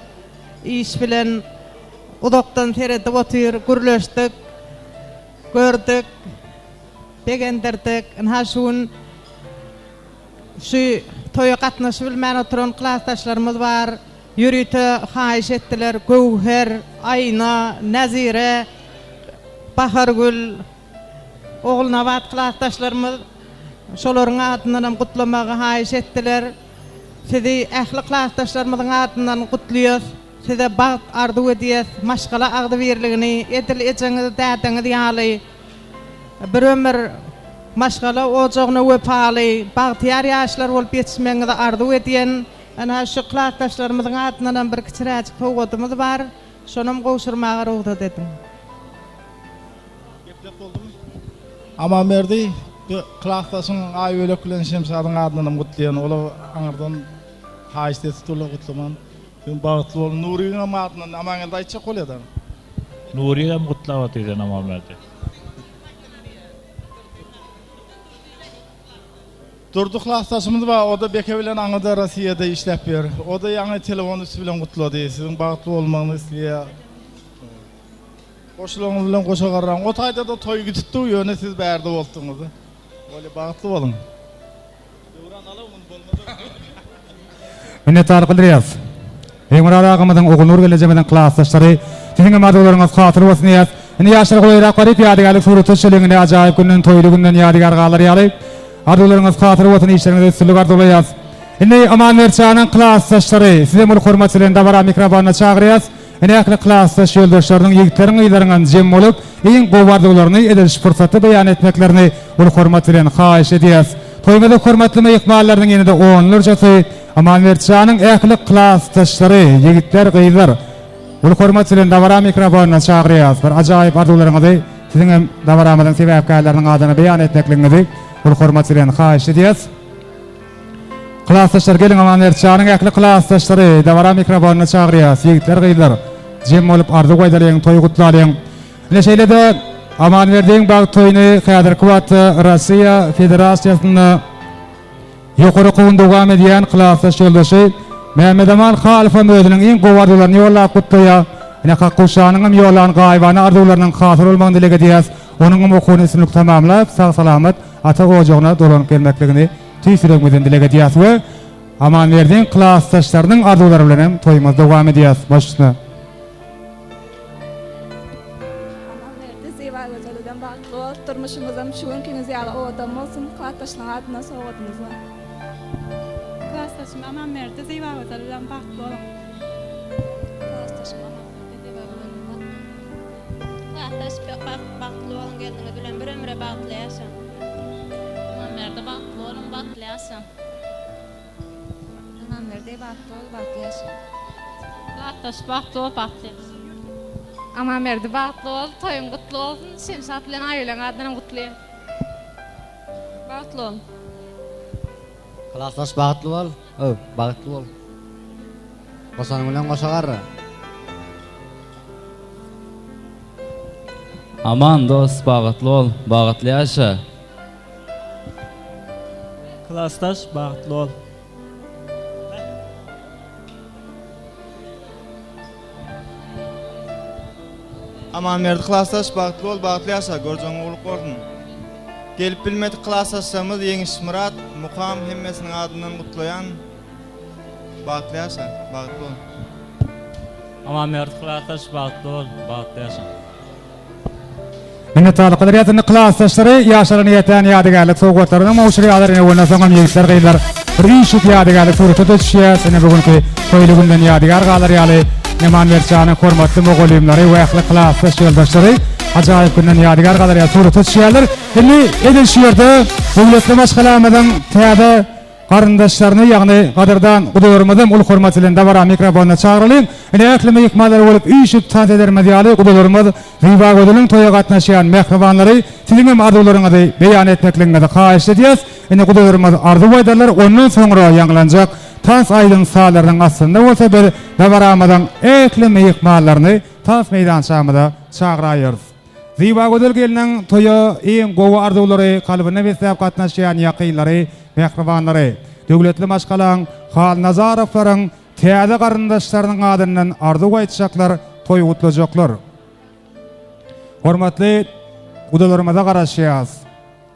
iş bilen Odaktan seredip otyr, gürleşdik, gördük, begendirdik. Ha şuun şu toýa gatnaşyp bilmän oturan klassdaşlarymyz bar. Ýürüte haýyş etdiler. Gowher, Ayna, Nazire, Bahargül, Oğulnabat klassdaşlarymyz şolaryň adyndan gutlamagy haýyş etdiler. Sizi ähli klassdaşlarymyzyň adyndan gutlaýar. Size bagt ardu ediyet, maşgala agdy berligini, edil ejeňiz dädiňiz ýaly. Bir ömür maşgala ojagyna wepaly, bagtyar ýaşlar bolup ýetişmeňiz ardu edýän, ana şu klassdaşlarymyzyň adyndan bir kiçiräjik powgadymyz bar. Şonam gowşurmagy ruhda dedim. Aman berdi, klassdaşyň aýbölek bilen Şemsadyň adyndan gutlaýan, ola aňardan haýyş etdiler gutlaman. Bagtly bol Nuriýeň adyndan aman geldi aýtjak bolýar. Nuriýem gutlap atýan aman berdi. Durdu klassdaşymyz bar, o da beke bilen aňyda Russiýada işläp ber. O da ýaňy telefon üstü bilen gutlady. Siziň bagtly bolmagyňyzy isleýär. Goşulaňyz bilen goşa garran. O taýda da toý gitdi, ýöne siz bärde boldyňyz. Bole bagtly bolun. Minnetdar bildirýäs. Eýmir agymyzyň Oğulnur gelejemeden klassdaşlary siziň mardylaryňyz hatyr bolsun diýär. Indi ýaşlar goýrak garyp ýadygarlyk surat çeleginde ajaýyp günden toýly günden ýadygar galar ýaly. Ardylaryňyz hatyr bolsun işlerinizi süslük ardylaýas. Indi Aman Merçanyň klassdaşlary size mul hormat bilen dabara mikrofonuna çagyrýas. Indi ähli klassdaş ýoldaşlaryň ýigitleriniň ýylaryňdan jem bolup, iň gowardyglaryny ediliş fursaty beýan etmeklerini mul hormat bilen haýyş edýäs. Toýmada hormatly mehmanlaryň ýene-de onlarjasy Aman Merçanyň ähli klassdaşlary, ýigitler, gyzlar. Ul hormat bilen dabara mikrofonuna çagyrýas. Bir ajaýyp arzuwlaryňyzy siziň hem dabaramyzyň sebäpkärläriniň adyny beýan etmekliňizi ul hormat bilen haýyş edýäs. Klassdaşlar gelin Aman Merçanyň ähli klassdaşlary dabara mikrofonuna çagyrýas. Ýigitler, gyzlar, jem bolup arzu goýdalaryň, toý gutlaryň. Leşeýle-de Aman berdiň bag toýuny häzirki wagtda Russiýa Federasiýasyna ýokary gowun dowam edýän klassdaş ýoldaşy Mehmet Amal Halifam özüniň iň gowardyglaryny ýollap gutlaýar. Ene Kakuşanyň hem ýolan gaýbany arzuwlarynyň hatyr bolmagyny dilek edýäs. Onuň okuny synlyk tamamlap, sag salamat ata gojagyna dolanyp gelmekligini tüýsüregmeden dilek edýäs we Aman berdiň klassdaşlarynyň arzuwlary bilen hem toýmaz dowam edýäs. Başna Turmuşymyzam şuňkyňiz ýaly odam bolsun, klassdaşlaryň adyna sowgatymyz bar. Klassdaşym Aman berdi, zywaga bilen bagtly bolun. Klassdaşym Aman berdi, zywaga bilen bagtly bolun geldiňiz bilen bir ömre bagtly ýaşaň. Aman berdi bagtly bolun, bagtly ýaşaň. Aman berdi bagtly bol, bagtly ýaşaň. Klassdaş bagtly bol, bagtly ýaşaň. Aman berdi bagtly bol, toýuň gutly bolsun, Şemsat bilen aýylaň adyna gutlaýar. Bagtly bol. Klassdaş bagtly bol, bagtly bol. Goşanyň bilen goşa garra. Aman dost bagtly bol, bagtly ýaşa. Klassdaş bagtly bol. Aman merdi klastaş bagtlı ol, bagtlı yaşa, göreceğin oğluk olsun. Gelip bilmedi klastaşlarımız Yeniş Murat, Mukam hemmesinin adından kutlayan bagtlı yaşa, bagtlı ol. Aman merdi klastaş bagtlı ol, bagtlı yaşa. Minnettarlyk qadriýetini klassdaşlary ýaşaryny ýeten ýadygarlyk sowgatlaryny mawşury ýadyryny wona soňam ýeňişler gaýlar. Bir şu ýadygarlyk suratda düşýär. Sene bugünkü toýly günden ýadygar galary ýaly Neman Merçanyň hormatly mogolimlary we ähli klassdaş ýoldaşlary ajaýyp günden ýadygar galary suratda düşýärler. Indi edil şu ýerde döwletli maşgalamadan täze qarindaşlaryny ýagny gadardan gudalarymyzdan ul hormat bilen dabara mikrofonna çağıralım. Ene äklime ýykmalar bolup üýşüp taňt edermez ýaly gudalarymyz Riba Gödülüň toýa gatnaşýan mehribanlary siziň hem arzuwlaryňyzy beýan etmekligiňizi haýyş edýäs. Ene gudalarymyz arzu baýdarlar ondan soňra ýanglanjak Tans aýdyň saalarynyň aslynda bolsa bir dabaramadan äklime ýykmalaryny Tans meýdançamyda çağıraýarys. Riba Gödül geliniň toýa iň gowy arzuwlary kalbyna beslep gatnaşýan ýakynlary mehribanlary, döwletli maşgalaň Hal Nazarowaň täze garyndaşlarynyň adyndan arzu aýtjaklar, toý gutlajaklar. Hormatly gudalarymyza garaşýas.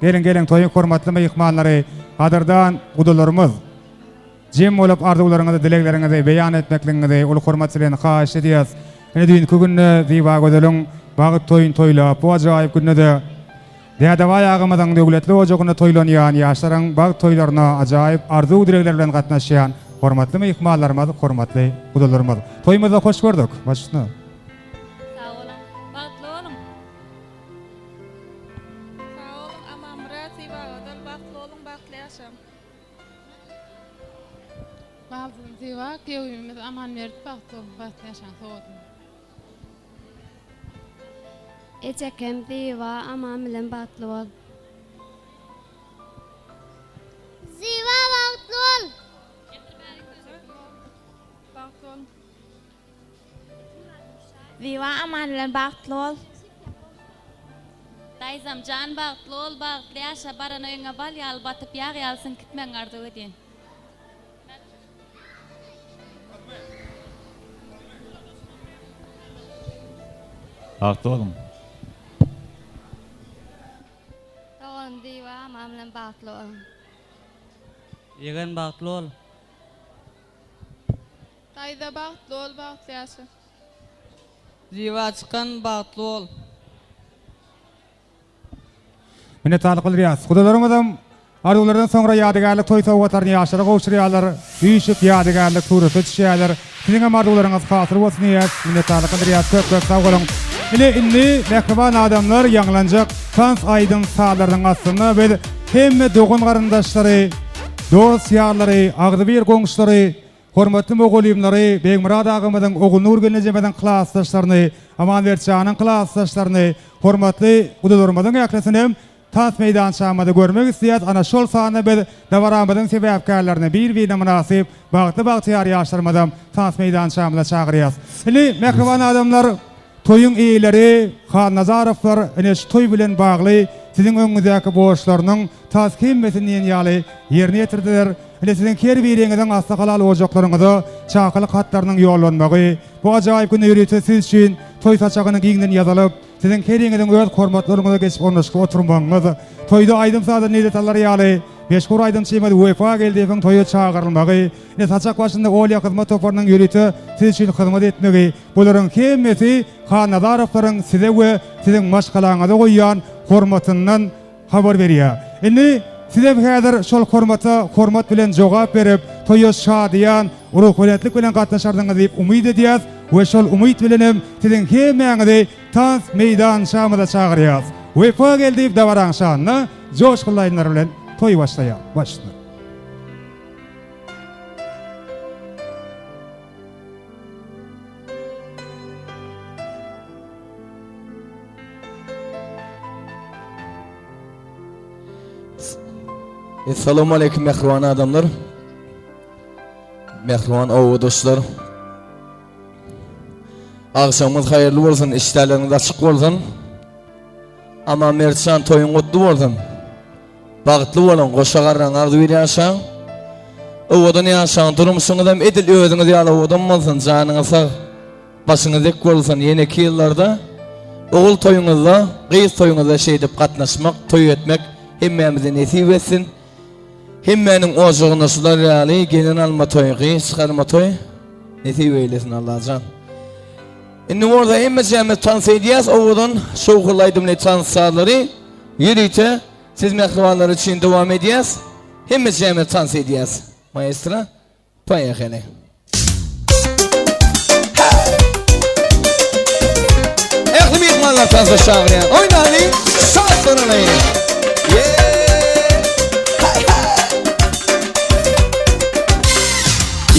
Gelin toýun hormatly mehmanlary, gadardan gudalarymyz. Jem bolup arzuwlaryňyzy, dilekleriňizi beýan etmekligiňizi ul hormat bilen haýyş edýäs. Ene düýünki günde Riba Gödülüň bagyt toýun toýlap, bu ajaýyp günde Dädäwa ýagymyň döwletli ojagyna toýlanýan ýaşlaryň bag toýlaryna ajaýyp arzuw direkler bilen gatnaşýan hormatly mehmanlarymyz, hormatly gudalarymyz. Toýmyza hoş gördük. Başyna. Sağ olun. Bagtly olun. Sağ olun. Aman Murat Riba Gödül bagtly olun, bagtly ýaşam. Bagtly Riba geýümimiz aman merdi bagtly olun, bagtly ýaşan sowatyn. Eçekem Ziva aman bilen bagtly bol. Ziva bagtly bol. Bagtly olun. Ziva aman bilen bagtly bol. Daýzam jan bagtly bol, bagtly ýaşa barana öňe bal ýaly batyp ýag ýalsyn kitmeň arzuw edýän. Bagtly bolun. Ziva aman bilen bagtly bol. Ýegen bagtly ol. Daýda bagtly ol, bagtly ýaşa. Ziva çykan bagtly ol. Minnettarlyk bilýäs. Gudalarymyzam arzuwlardan soňra ýadygarlyk toý sowgatlaryny ýaşara gowşurýarlar, üýşüp ýadygarlyk suratda düşýärler. Siziň hem arzuwlaryňyz hasyr bolsun diýip minnettarlyk bilýäs. Köp sag bolun. Indi mehriban adamlar ýanglanjak Tans aýdyň saalarynyň aslynda biz hemme dogun garyndaşlary, dost ýarlary, agdy bir goňşulary, hormatly mogolimlary, Beýmurad agymyň oğul Nurgülne jemeden klassdaşlaryny, Aman Merçanyň klassdaşlaryny, hormatly gudalarymyzyň ýaklasyny Tans meýdançamyda görmek istəyäs. Ana şol sahne biz dawaramyzyň sebäpkärlerini bir-birine münasip bagtly ýaşlarymyzam Tans meýdançamyda çagyrýas. Mehriban adamlar toyun eýleri, Hal Nazarowlar ene şu toy bilen bagly siziň öňüňizdäki borçlarynyň taskinmesini ýaly ýerine ýetirdiler. Ene siziň her biriňizden asla halal ojaklaryňyza çakyly hatlarynyň ýollanmagy, bu ajaýyp günde ýürüýse siz üçin toy saçagynyň giňden ýazalyp, siziň her biriňizden öz hormatlaryňyza geçip onlaşyp oturmagyňyz, toyda aýdym sady nedetalary ýaly Beşkur aydın çiğmedi UEFA geldi efendim toya çağırılmağı. Ne saçak başında Olya hizmet toparının yürütü siz için hizmet etmeyi. Bunların kemmesi Hal Nazarowlaryň size ve sizin maşgalaňyza goýýan hormatyndan habar berýär. Indi size häzir şol hormat bilen jogap berip toya şadýan, ruhiyetlik bilen gatnaşardyňyz diýip umyt edýäs we şol umyt bilenem sizin hemmeňizi Tans meýdançamyda çagyrýas. UEFA geldi diýip dawaraň şanyna joşgulaýanlar bilen toy başlaya başlar. Assalamu alaikum mehriban adamlar. Mehriban dostlar. Akşamınız hayırlı bolsun, işleriniz açık bolsun. Ama Merçan toyun kutlu bolsun. Bagtly bolun, goşagarran ardy bir ýaşaň. Owadan ýaşaň, durmuşyňyzam edil özüňiz ýaly owadan bolsun, janyňyz sag, başyňyz ek bolsun. Ýene-ki ýyllarda Oğul toyunuzda, kız toyunuzda şey edip katnaşmak, toy etmek hemmemize nesip etsin. Hemmenin oğuzluğuna sular reali, gelin alma toy, çıkarma toy nesip eylesin Allah'can. Şimdi orada hemmemize tansı ediyaz, oğudun şoğulaydım ne tansaları yürüyte, siz mehrivanlar için devam ediyaz. Hemmemize tansı ediyaz. Maestra, poyakene. Ehli mihmanlar tansı şağırıyan, oynayın, saat sonrayın.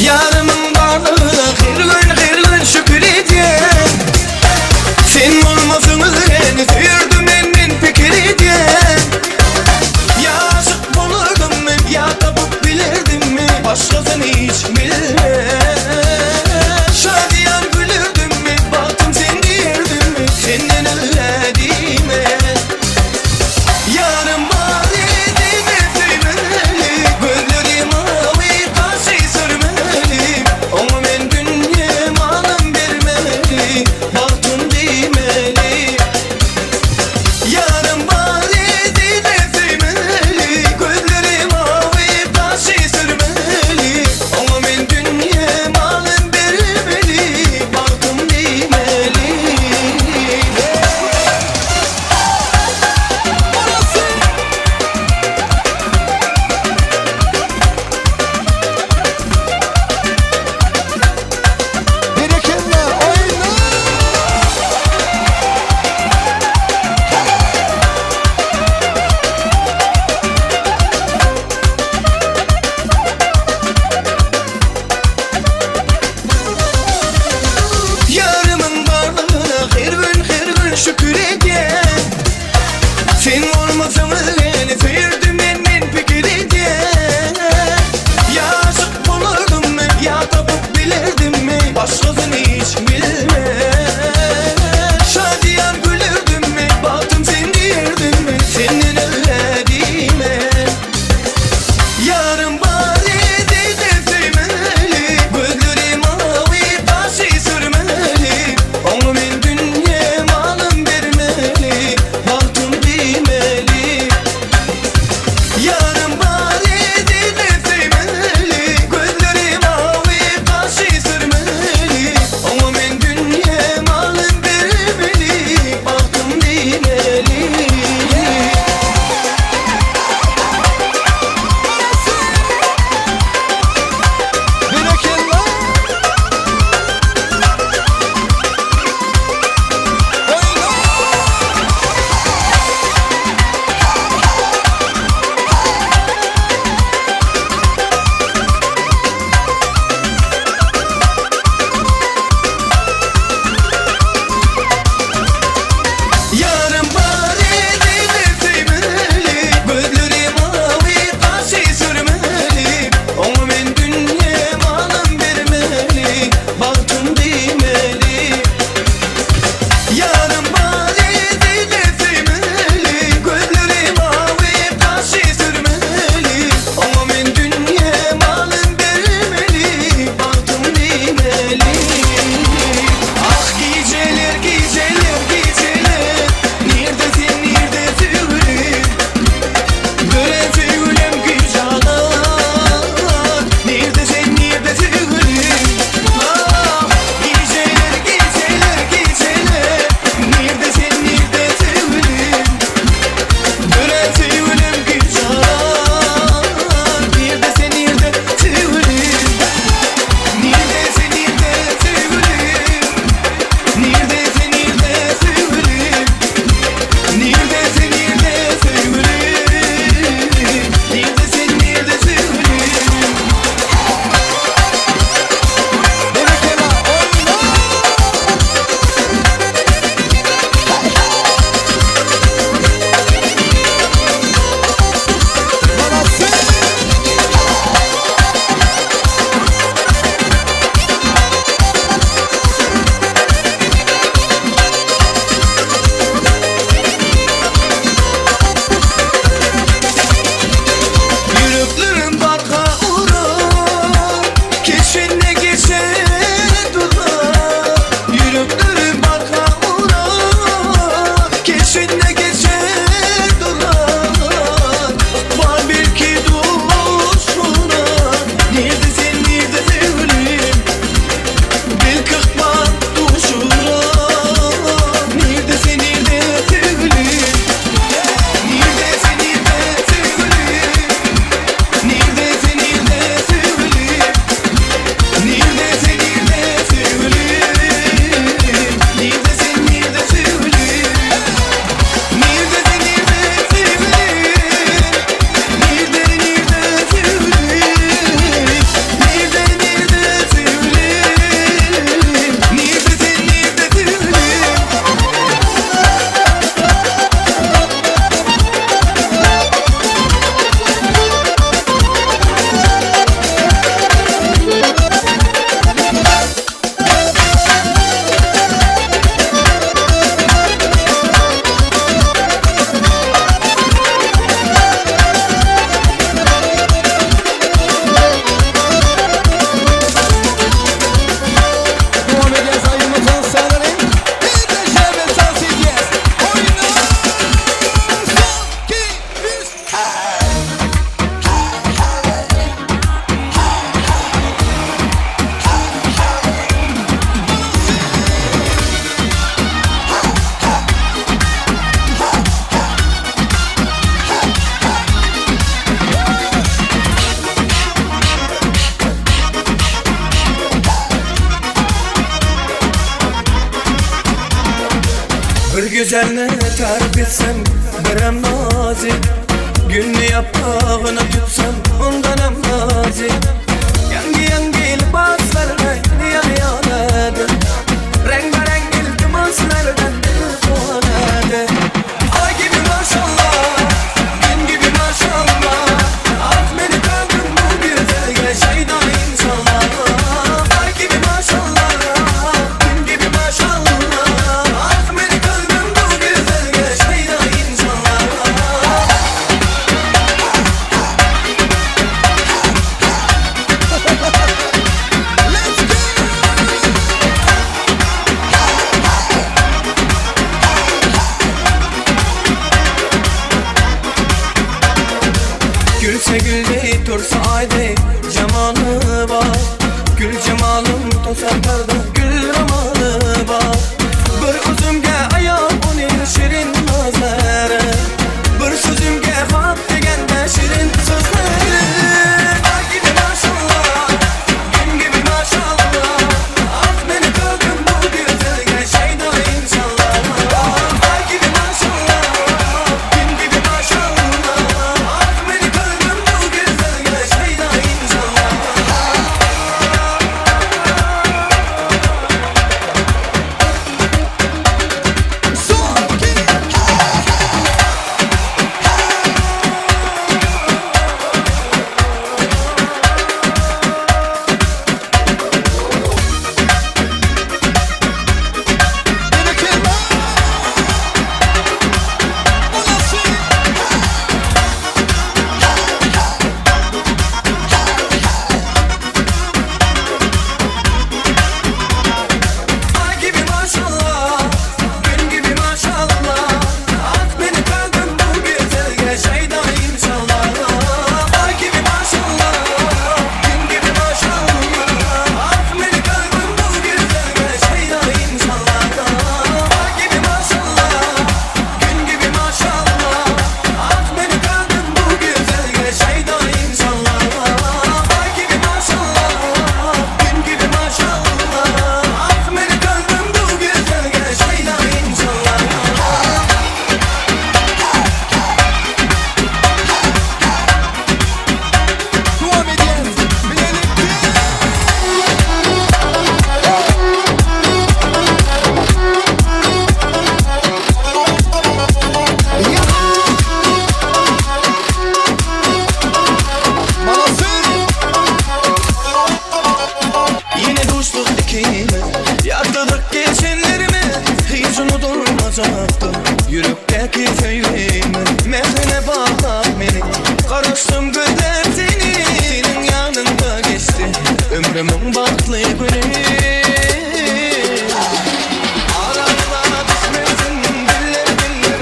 Yarımın varlığı her gün şükür edyen. Sen olmasın beni sürdüm ben fikir edyen. Yaşık bulurdum ben ya tapıp bilirdim mi başkasını hiç bilmem. Şadiyan gülürdüm mi baktım sen diyirdim mi senden öldüm mi. Yarım var güzelne tarif etsem biram nazik Gülni yaprağına tutsam ondanam nazik Yangi libaslarla yanadı Rengarenk iltimaslardan konadı Ay gibi maşallah, gün gibi maşallah At beni kaldım bu güzelge şeyda inşallah Ay gibi maşallah, gün gibi maşallah At beni kaldım bu güzelge şeyda inşallah Gülse gül deyip dursa ay deyip cemalı var Gül cemalım tosanlarda gül ramalı var Bir üzümge ayağım onun şirin nazları Bir sözümge hak degende şirin sözleri Ay gibi maşallah, gün gibi maşallah At beni kaldım bu güzelge şeyda inşallah Ay gibi maşallah, gün gibi maşallah At beni kaldım bu güzelge şeyda inşallah Ay gibi maşallah, gün gibi maşallah At beni kaldım bu güzelge şeyda inşallah Ay gibi maşallah, gün gibi maşallah At beni kaldım bu güzelge şeyda inşallah Ay gibi maşallah, gün gibi maşallah At beni kaldım bu güzelge şeyda inşallah Ay gibi maşallah, gün gibi maşallah At beni kaldım bu güzelge şeyda inşallah Yine düştük ikimiz Yakladık geçenlerimi Hiç unutulmayacaktı Yürekteki feylimi Mehrine bağla beni Karıştım gözler senin yanında geçti Ömrümün baklı günü Aralara düşmesin güller güller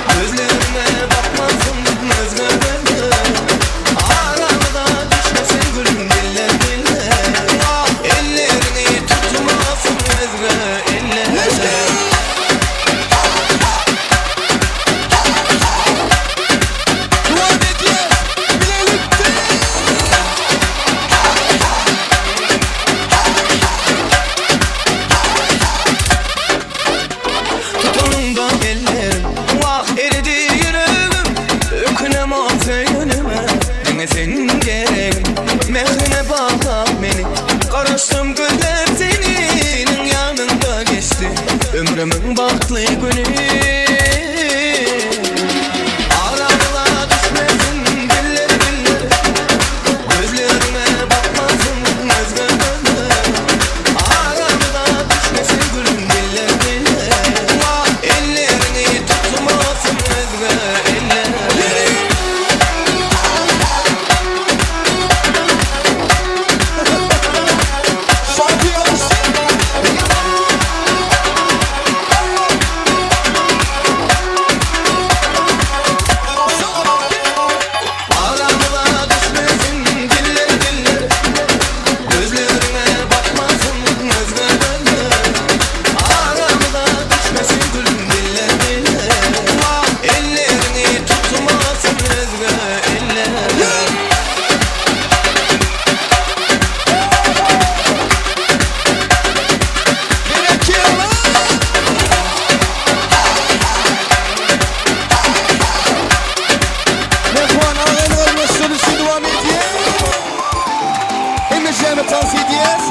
Gözlerime bakmasın özgürler Aralara düşmesin güller güller Ellerini tutmasın özgür eller Tutunumda ellerim Vah eridi yüreğim Ökünemez yönüme Dine senin gereğin Mehrine bağla beni Karıştım gözler senin yanında geçti Ömrümün baklı günü Aralara düşmesin güller güller Gözlerime bakmasın özgürler Aralara düşmesin güller güller Ellerini tutmasın özgür eller atan CDS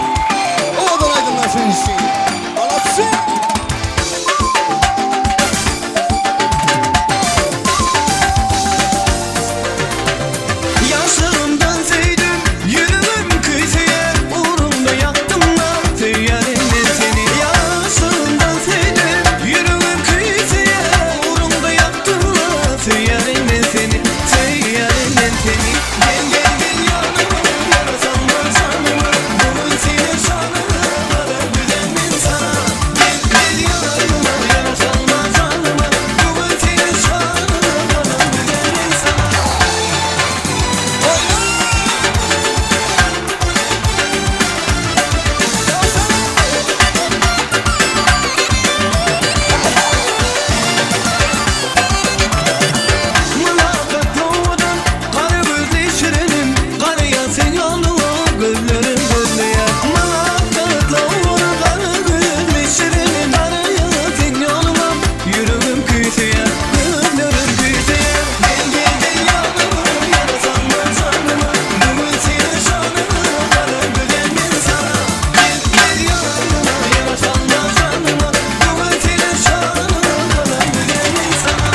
ovadan aydınlaşın işin alapsın. Yaşlarımdan sevdim yürümüm kıyıya uğrumda yaktım da teyyarimden seni. Yaşlarımdan sevdim yürümüm kıyıya uğrumda yaktım da teyyarimden seni. Teyyarimden seni. Gel gel gel yanıma yarasanma canıma bugün senin şanına kadar güzelmin sana. Gel gel yanıma yarasanma canıma bugün senin şanına kadar güzelmin sana. Mınakat doğudan karı gözlü şirinim karıya sen yolunu gözlerim gözlüye. Mınakat doğudan karı gözlü şirinim karıya sen yolunu yürümüm kıyıya gözlerim kıyıya. Gel gel gel yanıma yarasanma canıma bugün senin şanına kadar güzelmin sana. Gel gel yanıma yarasanma canıma bugün senin şanına kadar güzelmin sana.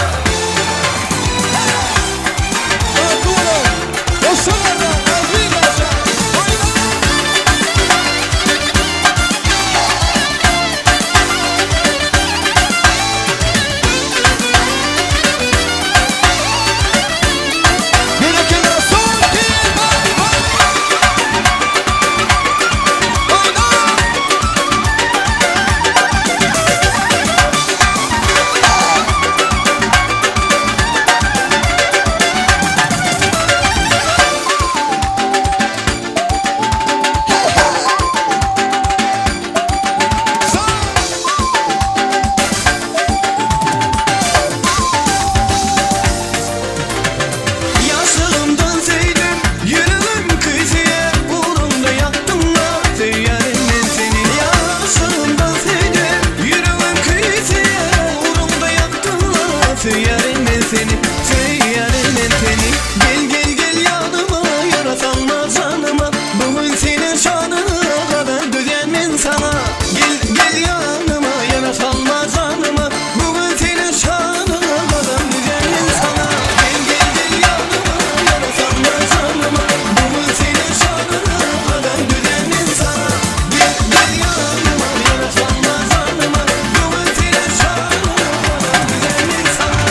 Yaşlarımdan sevdim yürümüm kıyıya uğrumda yaktım da teyyarimden seni. Yaşlarımdan sevdim yürümüm kıyıya uğrumda yaktım da teyyarimden seni. Teyyarimden seni. Gel gel gel yanıma yarasanma canıma bugün senin şanına kadar güzelmin sana. Gel gel yanıma yarasanma canıma bugün senin şanına kadar güzelmin sana. Gel gel gel yanıma yarasanma canıma bugün senin şanına kadar güzelmin sana. Gel gel yanıma yarasanma canıma bugün senin şanına kadar güzelmin sana.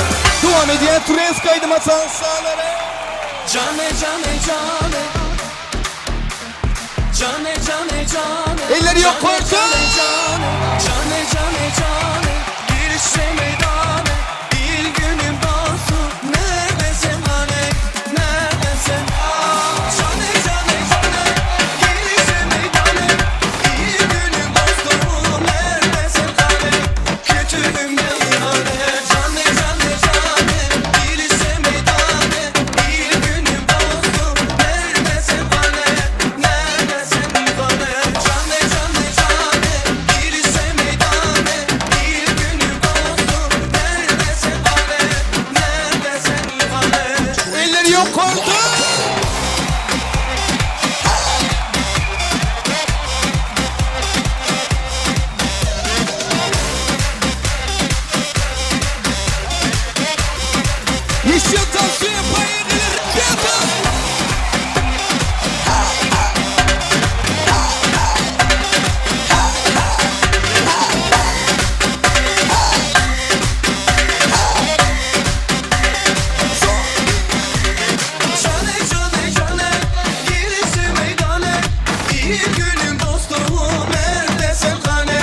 Devam ediyor Turez kaydım atan sağları. Cane cane cane cane cane cane elleri yok koysun. Cane cane cane girişe meydane bir günün dansı neredesin hani neredesin. Cane cane cane girişe meydane bir günün dansı neredesin hani kötülüğümde ihane. Cane cane cane girişe meydane bir günün dansı neredesin hani neredesin ihane. Cane cane cane girişe meydane bir günün dansı neredesin hani neredesin ihane. Elleri yok koydu. Еще танцуем, поехали, ребята! Cane cane cane girişi meydane bir günün dostu neredesin hani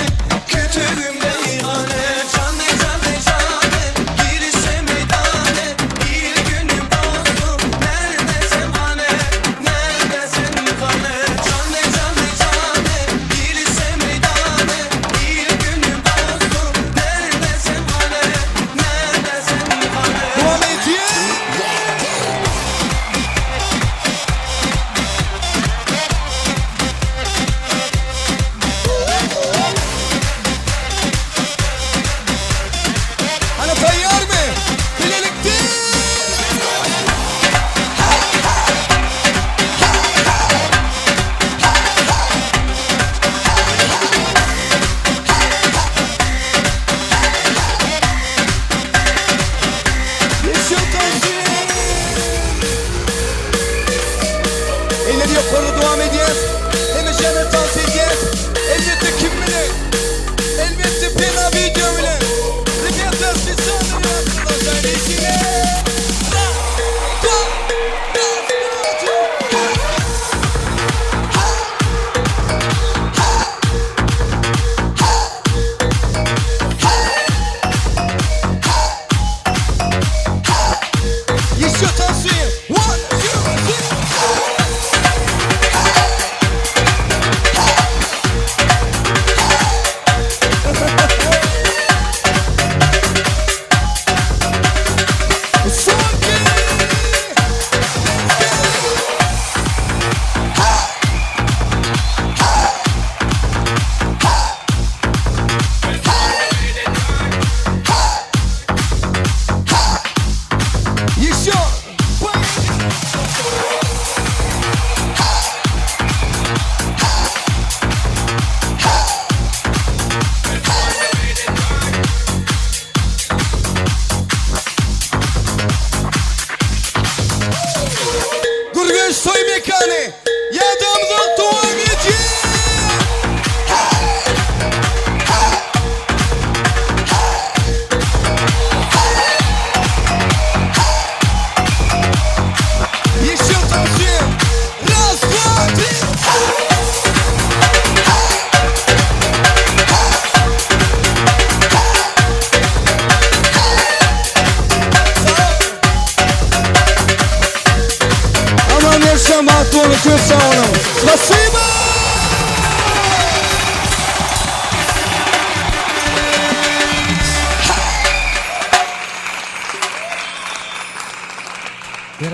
kötülüğümde ihane. Cane cane cane girişi meydane bir günün dostu neredesin hani neredesin ihane. Cane cane cane girişi meydane bir günün dostu neredesin hani neredesin ihane. Devam ediyor.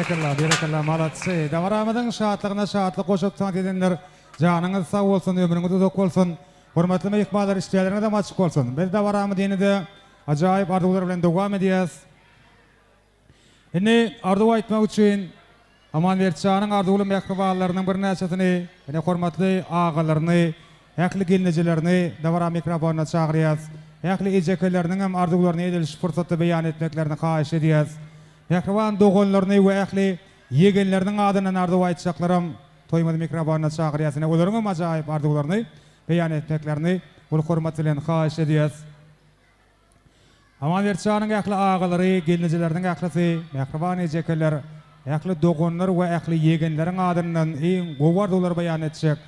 Berekallah, malatçı. Davaramızın şahatlığına şahatlık koşup sanat edenler, canınız sağ olsun, ömrünüz uzak olsun. Hormatly mehmanlar işlerine de açık olsun. Biz davaramı dini de acayip arzular bilen devam ediyoruz. Indi arzu aytmak üçün Aman Verçanın arzulı mehribanlarının bir neçesini, hormatly ağalarını, ähli gelnecilerini davara mikrofonuna çağırıyoruz. Ähli ejeklerinin hem arzularını ediliş fırsatı beyan etmeklerini xahiş ediyoruz. Mehriban doğanlarını ve ähli yegenlerinin adından arzu aytacaklarım toymadı mikrofonuna çağırıyoruz. Onların acayip arzularını beyan etmeklerini bu hormat bilen xahiş ediyoruz. Aman Verçanın ähli ağaları, gelnecilerinin ählisi, mehriban ejekler, ähli doğanlar ve ähli yegenlerin adından en gowy arzular beyan etjek.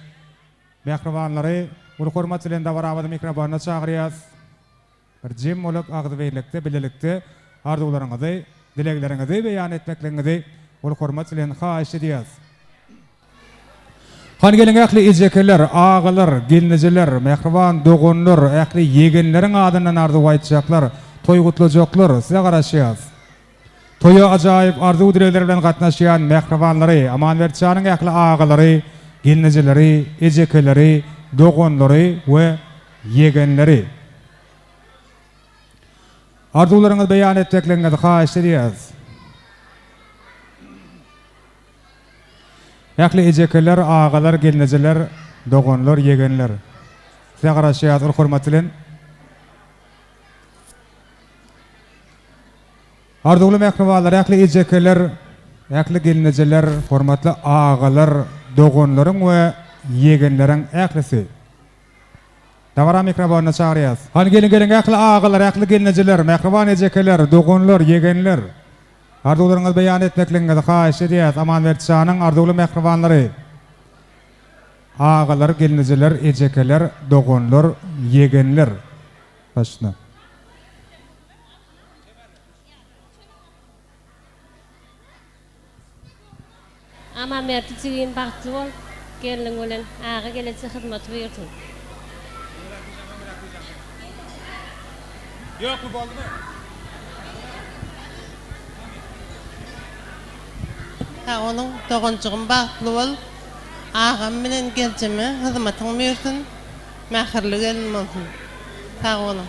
Mehribanları bu hormat bilen dawaramyzy mikrofonuna çağırıyoruz. Bir jem bolup agdy beýlikde, bilelikde arzularınızı, dileklerinizi beyan etmeklerinizi bu hormat bilen xahiş ediyoruz. Han gelin ähli ejekler, ağalar, gelneciler, mehriban doğanlar, ähli yegenlerin adından arzu aýtjaklar, toy gutlajaklar, size garaşýarys. Toya acayip arzu dilekleri bilen gatnaşýan mehribanlary, Aman Verçanyň ähli ağalary, gelnecileri, ejekleri, doğanları ve yegenleri. Arzularını beyan etmeklerinizi xahiş ediyoruz. Ähli ejekler, ağalar, gelneciler, doğanlar, yegenler. Size garaşýarys hormat bilen. Arzuly mehribanlar, ähli ejekler, ähli gelneciler, hormatly ağalar, doğanlaryň we yegenleriň ählisi. Davara mikrofonuna çağırıyoruz. Han gelin ähli ağalar, ähli gelneciler, mehriban ejekler, doğanlar, yegenler. Arzularınızı beyan etmeklerinizi xahiş ediyoruz. Aman Verçanyň arzuly mehribanlary. Ağalar, gelneciler, ejekler, doğanlar, yegenler. Başna. Ama merticiğin baktı ol, gelin olan ağa gelesi hizmet versin. Yok bu oldu mu? Onun doğuncığın baktı ol, ağam bilen gelcimi hizmetin versin, mehirli gelin olsun. Sağ olun.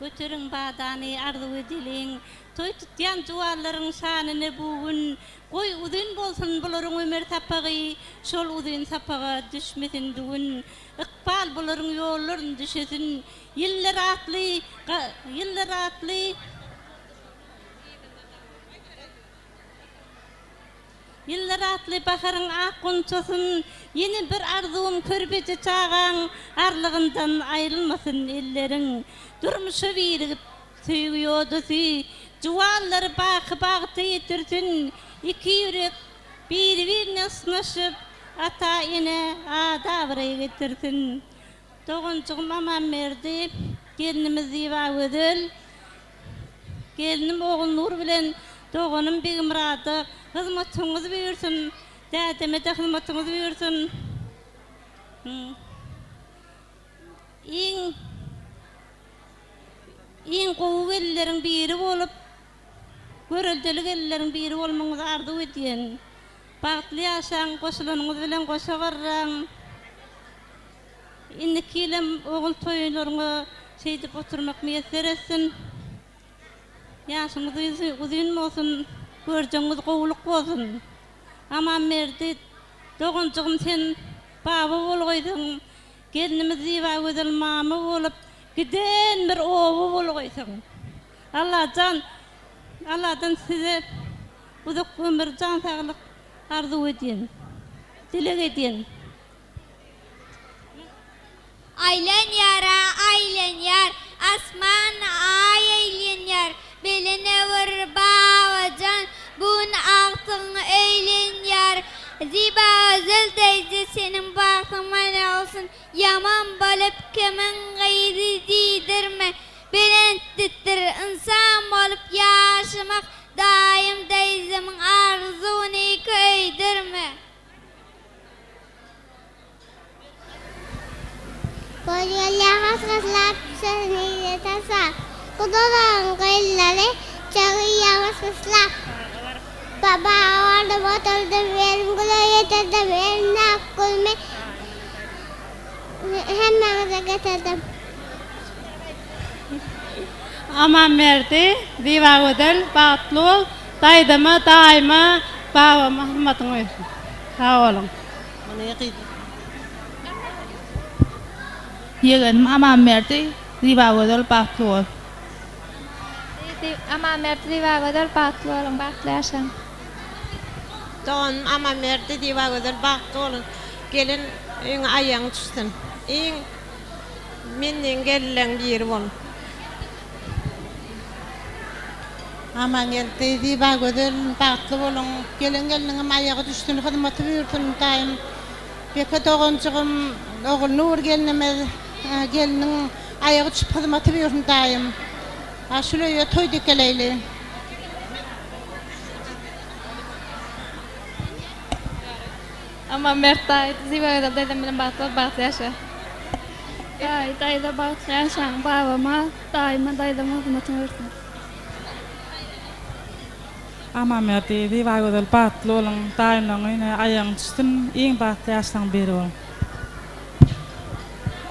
Götürün badany arzu dileň, toy tutýan juwallaryň şanyny bugün goý uzun bolsun bularyň ömer tapagy, şol uzun tapaga düşmesin bugün, ykbal bularyň ýollaryny düşesin, ýyllar atly Yıllar atlı baharın ak kunçasın, yeni bir arzum körbeci çağan, arlığından ayrılmasın ellerin. Durmuşu birigip süýüyordu süy, juwallar bagty yitirsin, iki yürek bir-birine sınaşıp, ata ene adabry getirsin. Doğunçugum Aman Merdi, gelinimiz Ziva Ödül, gelinim oğul Nur bilen, doğunum Begimrady, hizmetiniz buyursun, dädeme de hizmetiniz buyursun. İň gowy elleriň biri bolup, göreldilik elleriň biri bolmaňyzy arzu edýän. Bagtly ýaşaň goşulanyňyz bilen goşa garraň. Indi kilem oğul toýlaryňy şeýdip oturmak meýesser etsin. Ýaşyňyz uzun bolsun, görjeňiz gowluk bolsun. Aman Merdi, doğuncugum sen baba bolgoýdyň, gelinimiz Ziva Ödül mama bolup, giden bir owu bolgoýsyň. Allah'tan size uzak ömür, can sağlyk arzu edýän, dilek edýän. Aylan yara, aylan yar, asman ay aylan yar, beline vur bawacan, bun altın aylan yar. Ziba Özel teyze senin baktın mani olsun, yaman bolup kimin gayri didirme. Bilentittir insan bolup yaşamak, daim teyzemin arzuni köydürme. Kudadan gaylları çağı yavaşmışlar. Baba orada botolda verim gülü yeterdim. Eline akılımı hemmenize getirdim. Aman merdi, diva ödel, bağıtlı ol, daydımı, daima, bağımı, hürmetini versin. Sağ olun. Yeğenim aman merdi, diva ödel, bağıtlı ol. Aman merdi diva ödel, bağıtlı olun, bağıtlı yaşam. Doğan aman merdi diva ödel, bağıtlı olun. Gelin ön ayağın düşsün. İn menden gelilen bir yeri olun. Aman geldi diva ödel, bağıtlı olun. Gelin ayağı düştüğünü hizmeti buyursun daim. Beka doğuncağım oğul Nur gelinin ayağı düşüp hizmeti buyursun daim. Aşılıyor toy dikeleyli. Aman mert dayı diva ödel dedim bilen bağıtlı yaşa. Dayı bağıtlı yaşam babama daima dayıma hizmetini versin. Aman merdi, diva ödel, bağıtlı olun, daimlerine ayağın düşsün, en bağıtlı yaştan beri olun.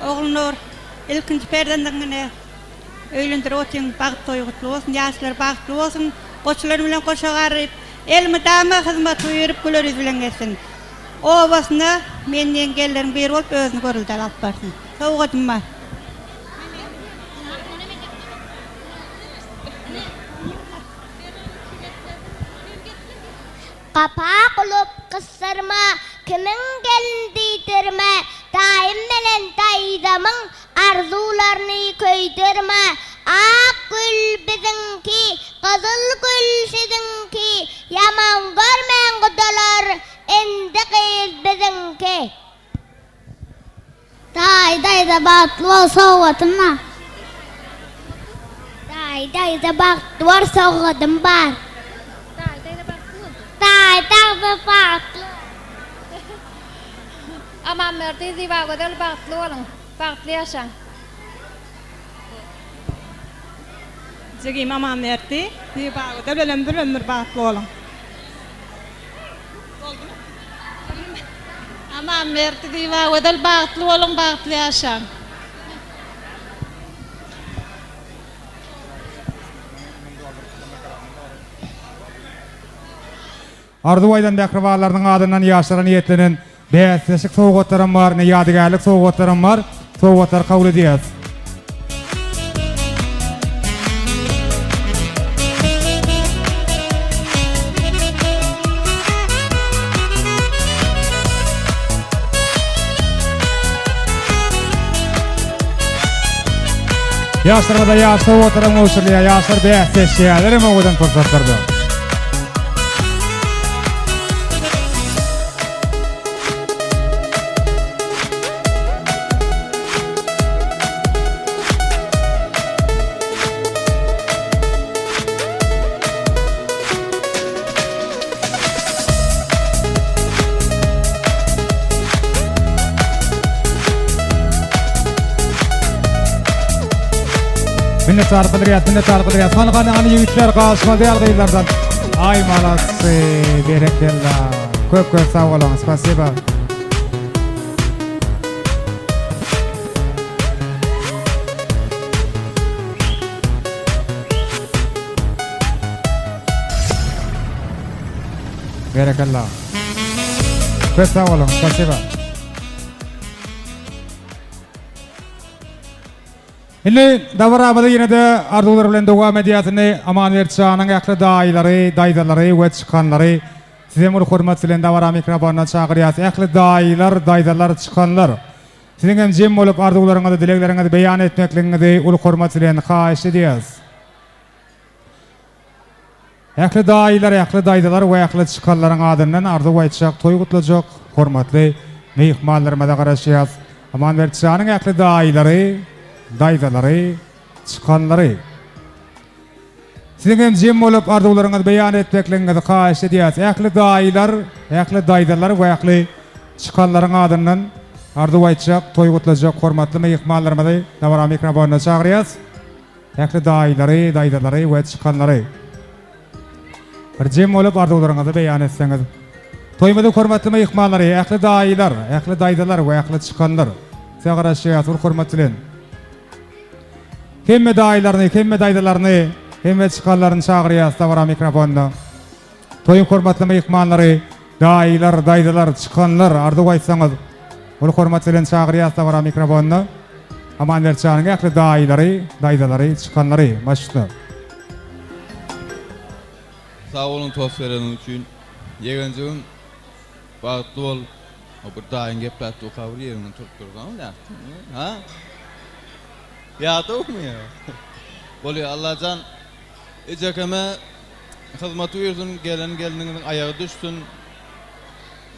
Oğul Nur, ilkinci perdenden öylündir otun bağıtlı kutlu olsun, yaşlar bağıtlı olsun, koçular bilen koşa garip, elmi dama hizmet buyurup güleriz bilen geçsin. O basına menden gellerin bir olup özünü görüldü alıp barsın. Soğuğadım var. Kapak olup kısırma, kimin gelin deydirme, daim bilen daydamın arzularını köydirme. Ak gül bizimki, kızıl gül sizinki, yaman görmeyen kudalar, endi kıyız bizimki. Dayda bağıtlı ol soğudun mu? Dayda bağıtlı var soğudun var. Dayda bağıtlı. Aman merdi diva ödel bağıtlı olun, bağıtlı yaşan. Zigim aman merdi, diva ödel ölen bir ömür bağıtlı olun. Aman merdi diva ödel bağıtlı olun, bağıtlı yaşan. Arduwaydan bäkrwalarnyň adyndan ýaşlara niýetlenen bäsleşik sowgatlarym bar, ne ýadygärlik sowgatlarym bar. Sowgatlar kabul edýäs. Ýaşlara da ýaş sowgatlaryň öwşürlüğe, ýaşlar bäsleşýärler, mogadan fursatlarda. Minnettar qadriyat. Xanqanany ýigitler gaşma däýärdilerden. Ay malasy, berekella. Köp sağ olun, spasiba. Berekella. Köp sağ olun, spasiba. Indi dawaramyda ýene de arzular bilen dowam edýärdi. Aman Erçanyň ýakly daýlary, daýdalary we çykanlary size mur hormat bilen dawara mikrofona çagyrýar. Ýakly daýlar, daýdalar, çykanlar. Siziň hem jem bolup arzularyňyzy, dilekleriňizi beýan etmekligiňizi ul hormat bilen haýyş edýäs. Ýakly daýlar, ýakly daýdalar we ýakly çykanlaryň adyndan arzu aýtjak, toý gutlajak hormatly mehmanlarymyza da garaşýar. Aman Erçanyň ýakly daýlary, daýdalary, çykanlary. Siziň hem jem bolup arzularyňyzy beýan etmekligiňizi haýyş edýäs. Ýakly daýlar, ýakly daýdalar we ýakly çykanlaryň adyndan arzu aýtjak, toý gutlajak hormatly mehmanlarymyzy dawara mikrofona çagyrýas. ähli daýlary, daýdalary we çykanlary. Bir jem bolup arzuwlaryňyzy beýan etseňiz. Toýmady hormatly mehmanlary, ähli daýlar, ähli daýdalar we ähli çykanlar. Segaraşýat, hormatlylar. Hemme daýlaryny, hemme daýdalaryny, hemme çykanlaryny çagyrýas da mikrofonda. Toýun hormatly mehmanlary, daýlar, daýdalar, çykanlar ardy aýtsaňyz, ol hormatlylar çagyrýas da mikrofonda. Aman berçanyň ähli daýlary, daýdalary, çykanlary, başda. Sağ olun tosvereniň üçin. Yegenjigim bagtly bol. O bir daýyn gepläpdi o kabul ýerinden tutdurgan da. Ha? Ýatykmy ya? Bolýar Allahjan ejekeme hyzmat ýerden geleniňiň aýagy düşsün.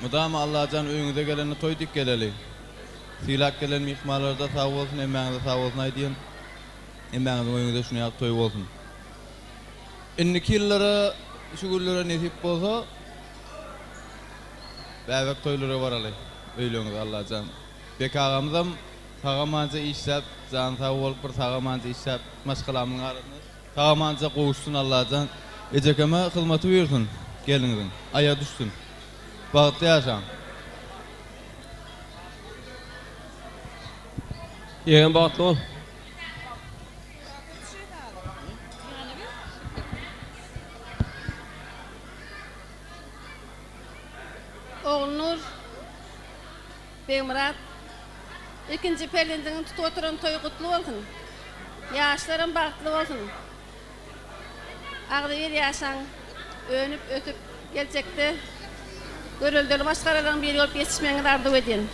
Mudam Allahjan öňüňize geleni toýdyk geleli. Silak gelen mehmanlarda sağ bolsun, emmäňize sağ bolsun aýdýan. Emmäňiň öňüňize şunu ýap toý bolsun. Inniki ýyllara şugurlara nesip bolsa bäbek toýlary baraly. Öýleňiz Allahjan. Bek agamyzam sagamança işläp, jan sağ bolup bir sagamança işläp, maşgalamyň arasyna sagamança gowuşsun Allahjan. Ejekeme hyzmaty bersin geliniňiň. Aýa düşsün. Bagtly ýaşaň. Ýegen bagtly bol. Oğlunur, Beýmurat, ikinci perdendiňi tutup oturan toý gutly bolsun. Ýaşlarym bagtly bolsun. Agdy bir ýaşaň, önüp ötüp geljekde görüldüli başgararyň bir ýol geçişmeňi arzuw edin.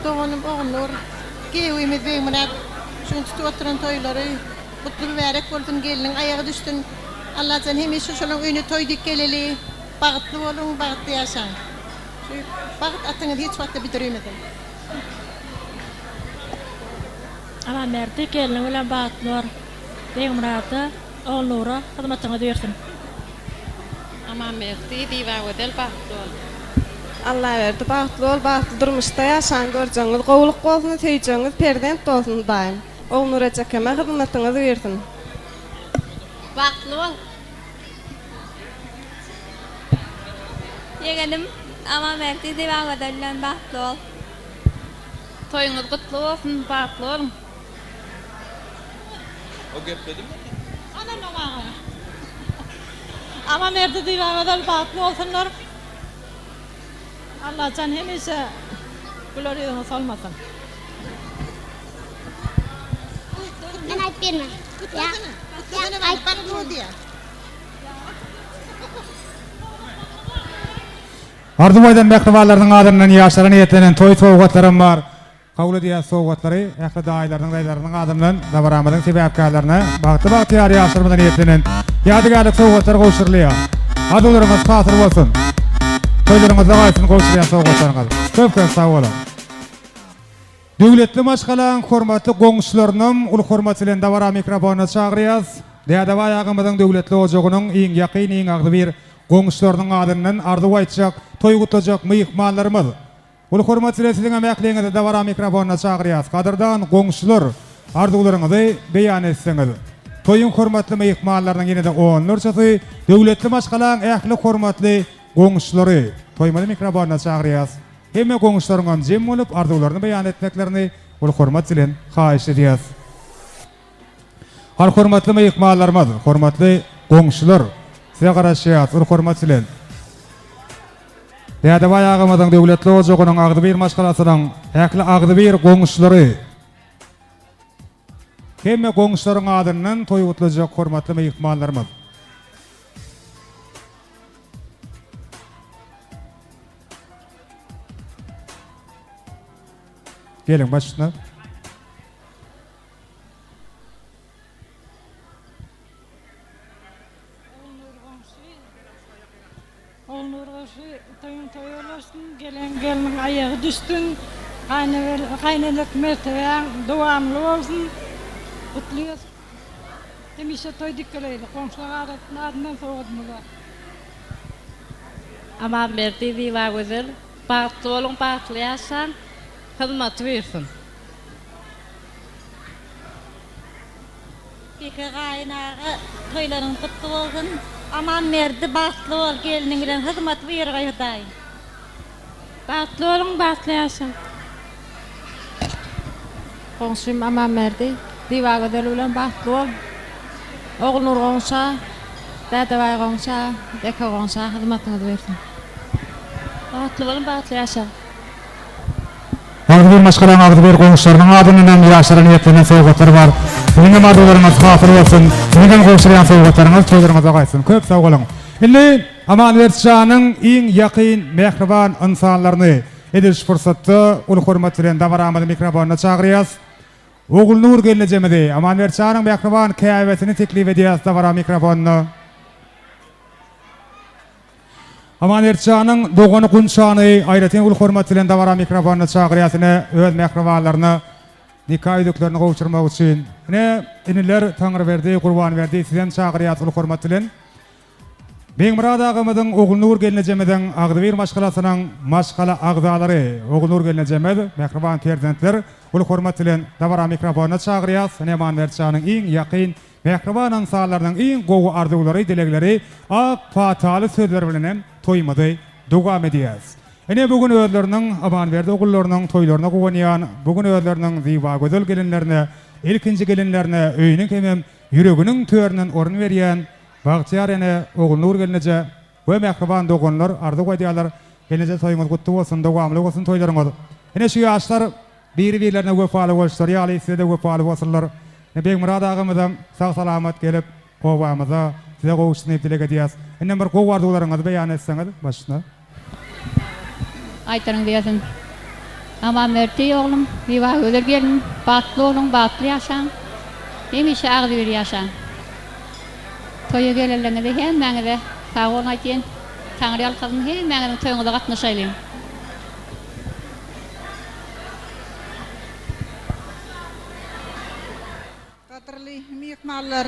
Doğanım oğlunur, geýwimi Beýmurat, şunu tutup oturan toýlary gutly berek bolsun, geliniň aýagy düşsün. Allahjan hemişe şolaň öýüne toýdyk geleli. Bagtly bolun, bagtly ýaşaň. Şu bagt atyňy hiç wagtda bitiremedin. Ama merdi gelin bilen bagtly bor. Beýmuraty, oğlura hyzmatyňy bersin. Ama merdi diýwa wedel bagtly bol. Allah berdi, bagtly bol, bagtly durmuşda ýaşaň görjeňiz, gowluk bolsun, söýjeňiz, perdent bolsun daýym. Oğlura çekeme hyzmatyňyzy bersin. Bagtly bol. Yegenim ama merdi diýwa wedel bilen bagtly bol. Toýuňyz gutly bolsun, bagtly bolun. O gep dedim. Ana namaga. Ama merdi diýwa wedel bagtly bolsunlar. Allahjan hemişe bular ýerine salmasyn. Men aýp berme. Ya. Aýp berme. Arzuwaydan mehribanlarynyň adamynyň ýaşlara niýetlenen toý sowgatlarym bar. Kabul edýän sowgatlary ähli daýlarynyň daýdalarynyň adamynyň dabaramynyň sebäpkärlerine bagty ýary ýaşarmadan niýetlenen ýadygarlyk sowgatlar gowşurlýar. Adularyňyz hatyr bolsun. Toýlaryňyzda gaýsyn gowşurýan sowgatlaryňyz. Köp sag bolun. Döwletli maşgalaň hormatly goňşularynym ul hormat bilen dabara mikrofona çagyrýas. Däde baýagymyzyň döwletli ojagynyň iň ýakyn, iň agdy bir goňşularynyň adyndan arzuw aýtjak, toý gutlanjak mehmanlarymyz. Ul hormat bilen siziň ämekliňizde dabara mikrofona çagyrýas. Kadyrdan goňşular arzuwlaryňyzy beýan etseňiz. Toýun hormatly mehmanlarynyň ýene-de onlarçasy döwletli maşgalaň ähli hormatly goňşulary toýmady mikrofona çagyrýas. Hemme goňşularyň jem bolup arzuwlaryny beýan etmeklerini ul hormat bilen haýyş edýäs. Har hormatly mehmanlarymyz, hormatly goňşular, size garaşýat, ul hormat bilen. Däde baýagymyzyň döwletli ojagynyň agdy bir maşgalasynyň ähli agdy bir goňşulary. Hemme goňşularyň adyndan toý gutlanjak hormatly mehmanlarymyz. Gelin başına. Gelin ayağı düştün, kaynalık mertebeğen duamlı olsun, kutluyuz. Demişe toyduk geleydi, komşular adından soğudmuza. Ama merdi diýwa wedel, bagtly bolun, bagtly ýaşaň, hyzmaty bersin. Peki qaynağı toyların kutlu olsun. Aman merdi baxtlı ol gelinin bilen hizmet buyurgay Hudaýym. Baxtlı olun, baxtlı yaşayın. Qoňşum aman merdi, diwa gödel bilen baxtlı ol. Oğul nur qoňşa, dadaway qoňşa, beka qoňşa hizmetinizi bersin. Baxtlı olun, baxtlı yaşayın. Ağzı bir maşgalan ağzı bir qoňşlarynyň adynyň ýaşaran ýetlenen sowgatlary bar. Siziň mardylaryňyz hatyr bolsun. Siziň goşlayan sowgatlaryňyz toýlaryňyza gaýsyn. Köp sag bolun. Indi aman berçanyň iň ýakyn, mehriban insanlaryny ediş fursatda ul hormat bilen dawaramady mikrofonna çagyrýas. Oğul Nur gelinejemedi. Aman berçanyň mehriban käbetini teklip edýäs dawara mikrofonna. Aman erçanyň dogany kunçany aýratyn ul hormat bilen dawara mikrofonna çagyrýasyny öz mehribanlaryny nikah ödüklerini kavuşturmak için. Ne iniler Tanrı verdi, kurban verdi. Sizden çağırıyat ul hormat bilen. Ben Murad ağamyzyň Oğul Nur gelinejemeden Agdyr maşgalasynyň maşgala agdalary Oğul Nur gelinejemedi. Mehriban perzentler ul hormat bilen dawara mikrofonna çagyrýas. Ne aman erçanyň iň ýakyn mehriban insanlarynyň iň gowy arzulary, dilegleri ak fataly sözler bilen toýmady dogam edýäs. Ene bugün özleriniň aman berdi ogullarynyň toýlaryna gowanýan, bugün özleriniň diwa gözel gelinlerine, ilkinji gelinlerine öýüniň hemem ýüreginiň töründen orun berýän Bagtyar ene Oğul Nur gelineje we mehriban doganlar ardy goýdýarlar. Gelineje toýuňyz gutly bolsun, dogamly bolsun toýlaryňyz. Ene şu ýaşlar biri-birlerine wefaly bolşlar, ýaly size wefaly bolsunlar. Ben Murad ağamydan sag salamat gelip owamyza size gowuşdyny dilek edýäs. Ene bir gowy arzuwlaryňyzy beýan etseňiz başna. Aytaryň diýesin. Aman merdi oğlum, diwa göder gelin, batly olun, batly ýaşaň. Hemişe agdyr ýaşaň. Toýa gelenlerine hemmeňize sag bolun aýtyn. Taňry ýalkazyn hemmeňiziň toýuňyza gatnaşaýlyn. Qadrly mehmanlar,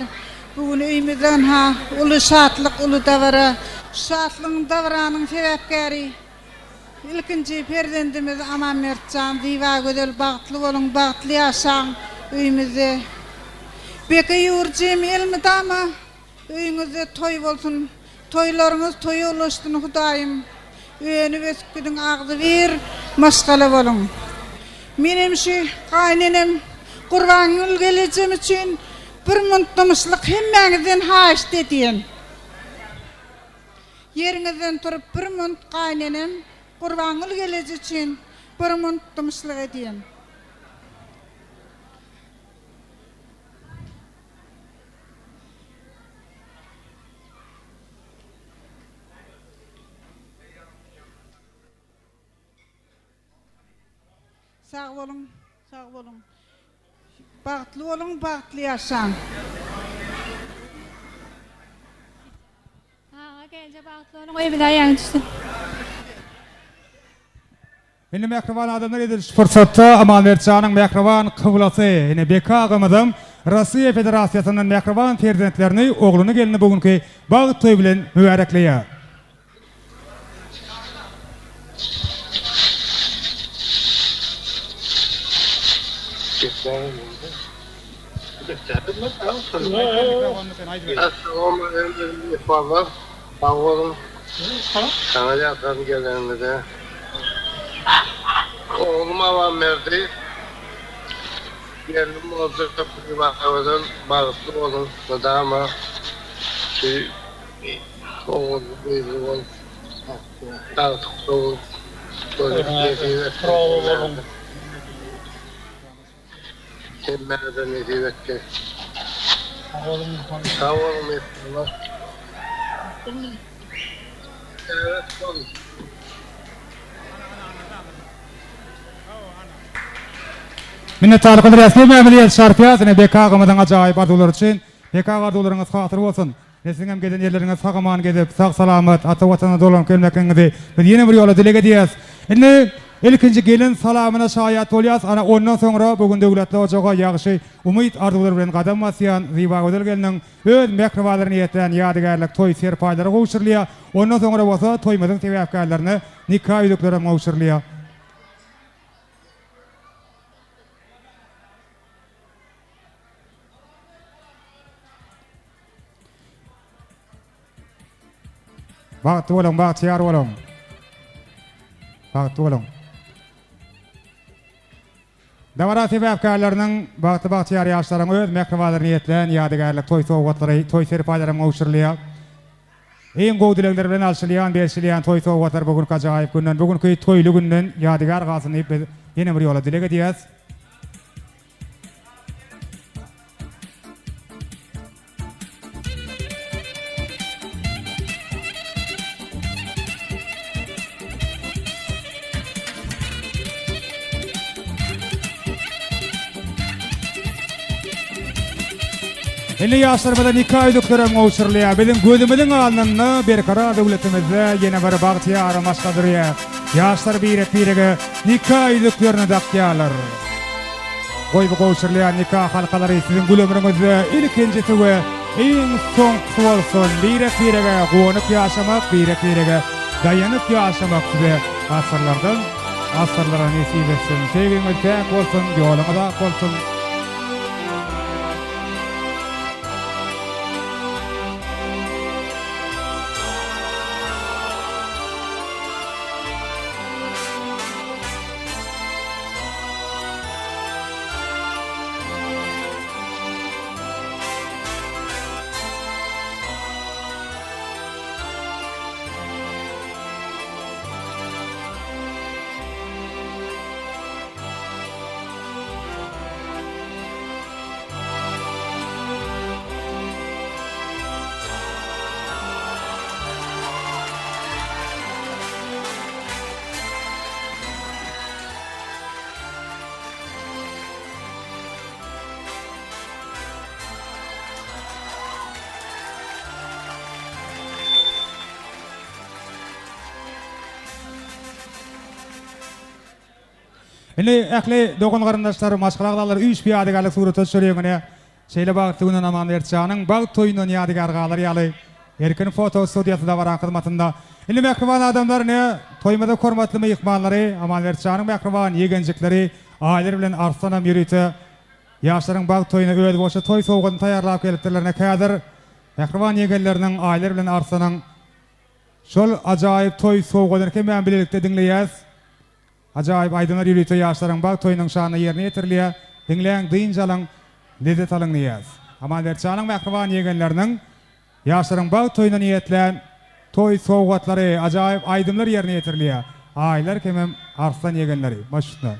bugün öýümizden ha uly şatlyk, uly dawara, şatlygyň dawaranyň sebäpkäri ilkinji perzendimiz Aman Mertjan diwa gödel bagtly bolun, bagtly ýaşaň öýümizde. Beke ýurjym elmidama öýüňizde toý bolsun, toýlaryňyz toý ulaşdyny Hudaýym. Öýüni wesküdiň agdy bir maşgala bolun. Menem şu gaýnenem Qurban ýyl gelejem üçin bir muntymyşlyk hemmeňizden haýyş edýän. Ýeriňizden turup bir munt gaýnenem Qurban ýyl geleje üçin bir muntymyşlyk edýän. Sag bolun, sag bolun. Bagtly bolun, bagtly ýaşaň. Gelje bagtly olun, oý bilen ýaňçysy. Indi mehriban adamlar ediş fursatda Aman Mertjanyň mehriban kyblasy, ene Beka agymyň Russiýa Federasiýasynyň mehriban perzentlerini ogluny gelini bugünkü bagyt toý bilen mübarekleýär. Oğlum Aman merdi. Geldim olacak bir bakavadan bağıtlı olun. Ama oğlum büyüdü olun. Dağıtık olun. Hemmerden edivekke. Sağ olun ettiler. Evet olun. Minnetdarlyk bildirýäs. Memnuniýet şartýasyny Beka agymyň ajaýyp arzuwlary üçin. Beka arzuwlaryňyz hatyr bolsun. Siziň gelen ýerleriňiz sagaman gedip, sag salamat ata watana dolan kelmekiňizi biz ýene bir ýola dilek edýäs. Indi ilkinji gelin salamyna şaýat bolýas. Ana ondan soňra bugün döwletli ojaga ýagşy umyt arzuwlary bilen gadam basýan diwa gödel geliniň öz mehribanlaryny ýeten ýadygarlyk toý serpaýlary gowşurlýar. Ondan soňra bolsa toýmadyň sebäpkärlerini nikah ödükleri gowşurlýar. Bagtly bolun, bagtyar bolun. Bagtly bolun. Dawara sebäpkärläriniň bagtyar ýaşlaryň öz mehribanlygyny ýetlen ýadygarlyk toý sowgatlary, toý serpalaryň owşurlýar. Eň gowy dilekler bilen alşylýan, berşilýan toý sowgatlar bugün gajaýyp günden, bugünkü toýly günden ýadygar galyny biz ýene bir ýola dilek edýäs. Elli ýaşlar bilen 2 aýdyklarym owşurlýar. Bizim gözümizin alnyny bir kara döwletimizde ýene bir bagtyar maşgadyrýar. Ýaşlar birege nikah aýdyklaryny dakýarlar. Goýby owşurlýar nikah halkalary sizin gülümriňizde ilkinjisi we eň soňky bolsun. Birege gowunyp ýaşamak, birege daýanyp ýaşamak size asyrlara nesip etsin. Sevgiňiz täk bolsun, ýoluňyz ak bolsun. Indi ähli dogan garandaşlar maşgalaglar 3 ýadygarlyk surat töşürýärine şeýle bagty günden aman berçanyň bag toýunyň ýadygargalary ýaly erkin foto studiýasy da bar hyzmatynda. Indi mehriban adamlar ne toýmada hormatly myhmanlary aman berçanyň mehriban ýegenjikleri aýlar bilen arsanam ýürüýte ýaşlaryň bag toýuny öýde boşa toý sowgatyny taýýarlap gelipdirlerine kädir mehriban ýegenleriniň aýlar bilen arsanyň şol ajaýyp toý sowgatyny kemen bilelikde diňleýäs. Ajaýyp aýdymlar ýürüýte ýaşlaryň bag toýunyň şanyny ýerine ýetirliýär. Diňleýän dynjalaň lezzet alynýar. Amal berçanyň mehriban ýegenleriniň ýaşlaryň bag toýunyna niýetlen toý sowgatlary ajaýyp aýdymlar ýerine ýetirliýär. Aýlar kemem arsan ýegenleri. Başyna.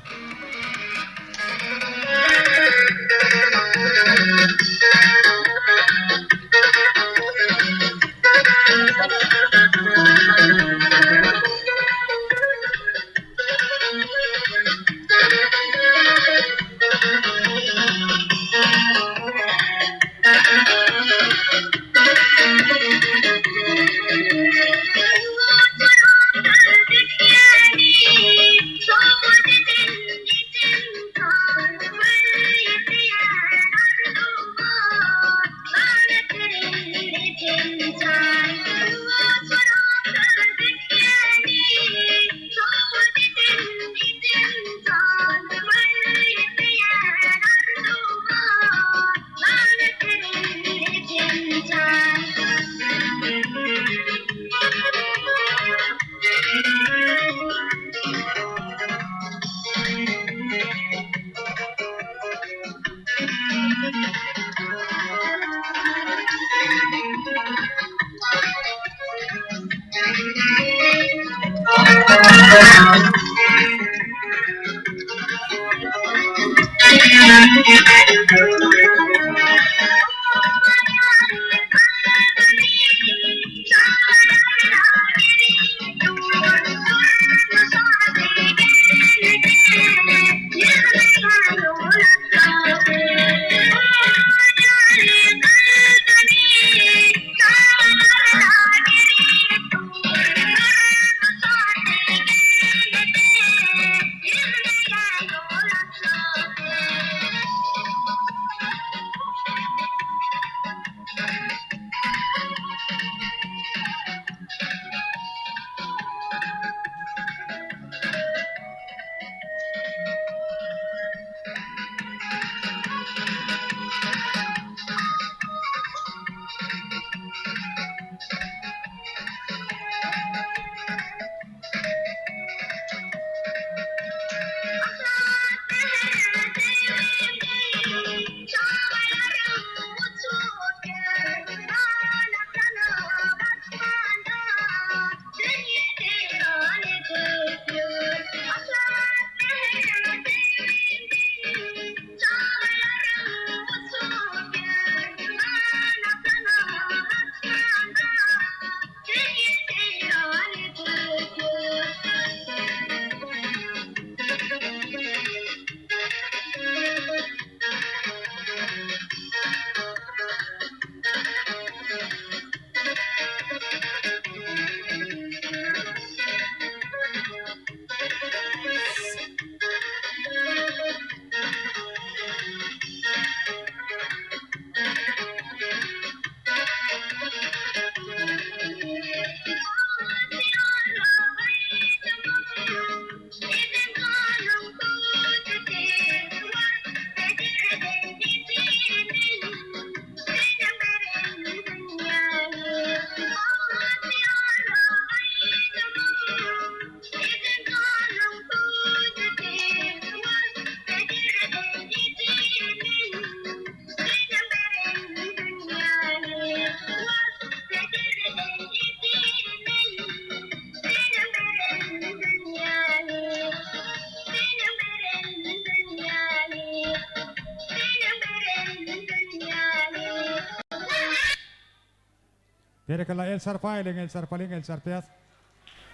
Berekalla el sarpayling, el sarpaling, el sarpayas.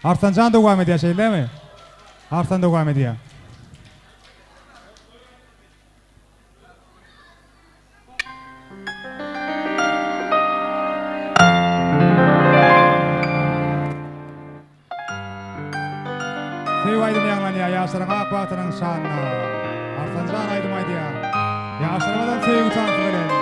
Artancan devam ediyor şey değil mi? Artan devam ediyor. Siwaydım yanlanıya yaşarına akbatının şanına. Artancan aydım aydıya. Yaşarmadan sevgi tanıtı verin.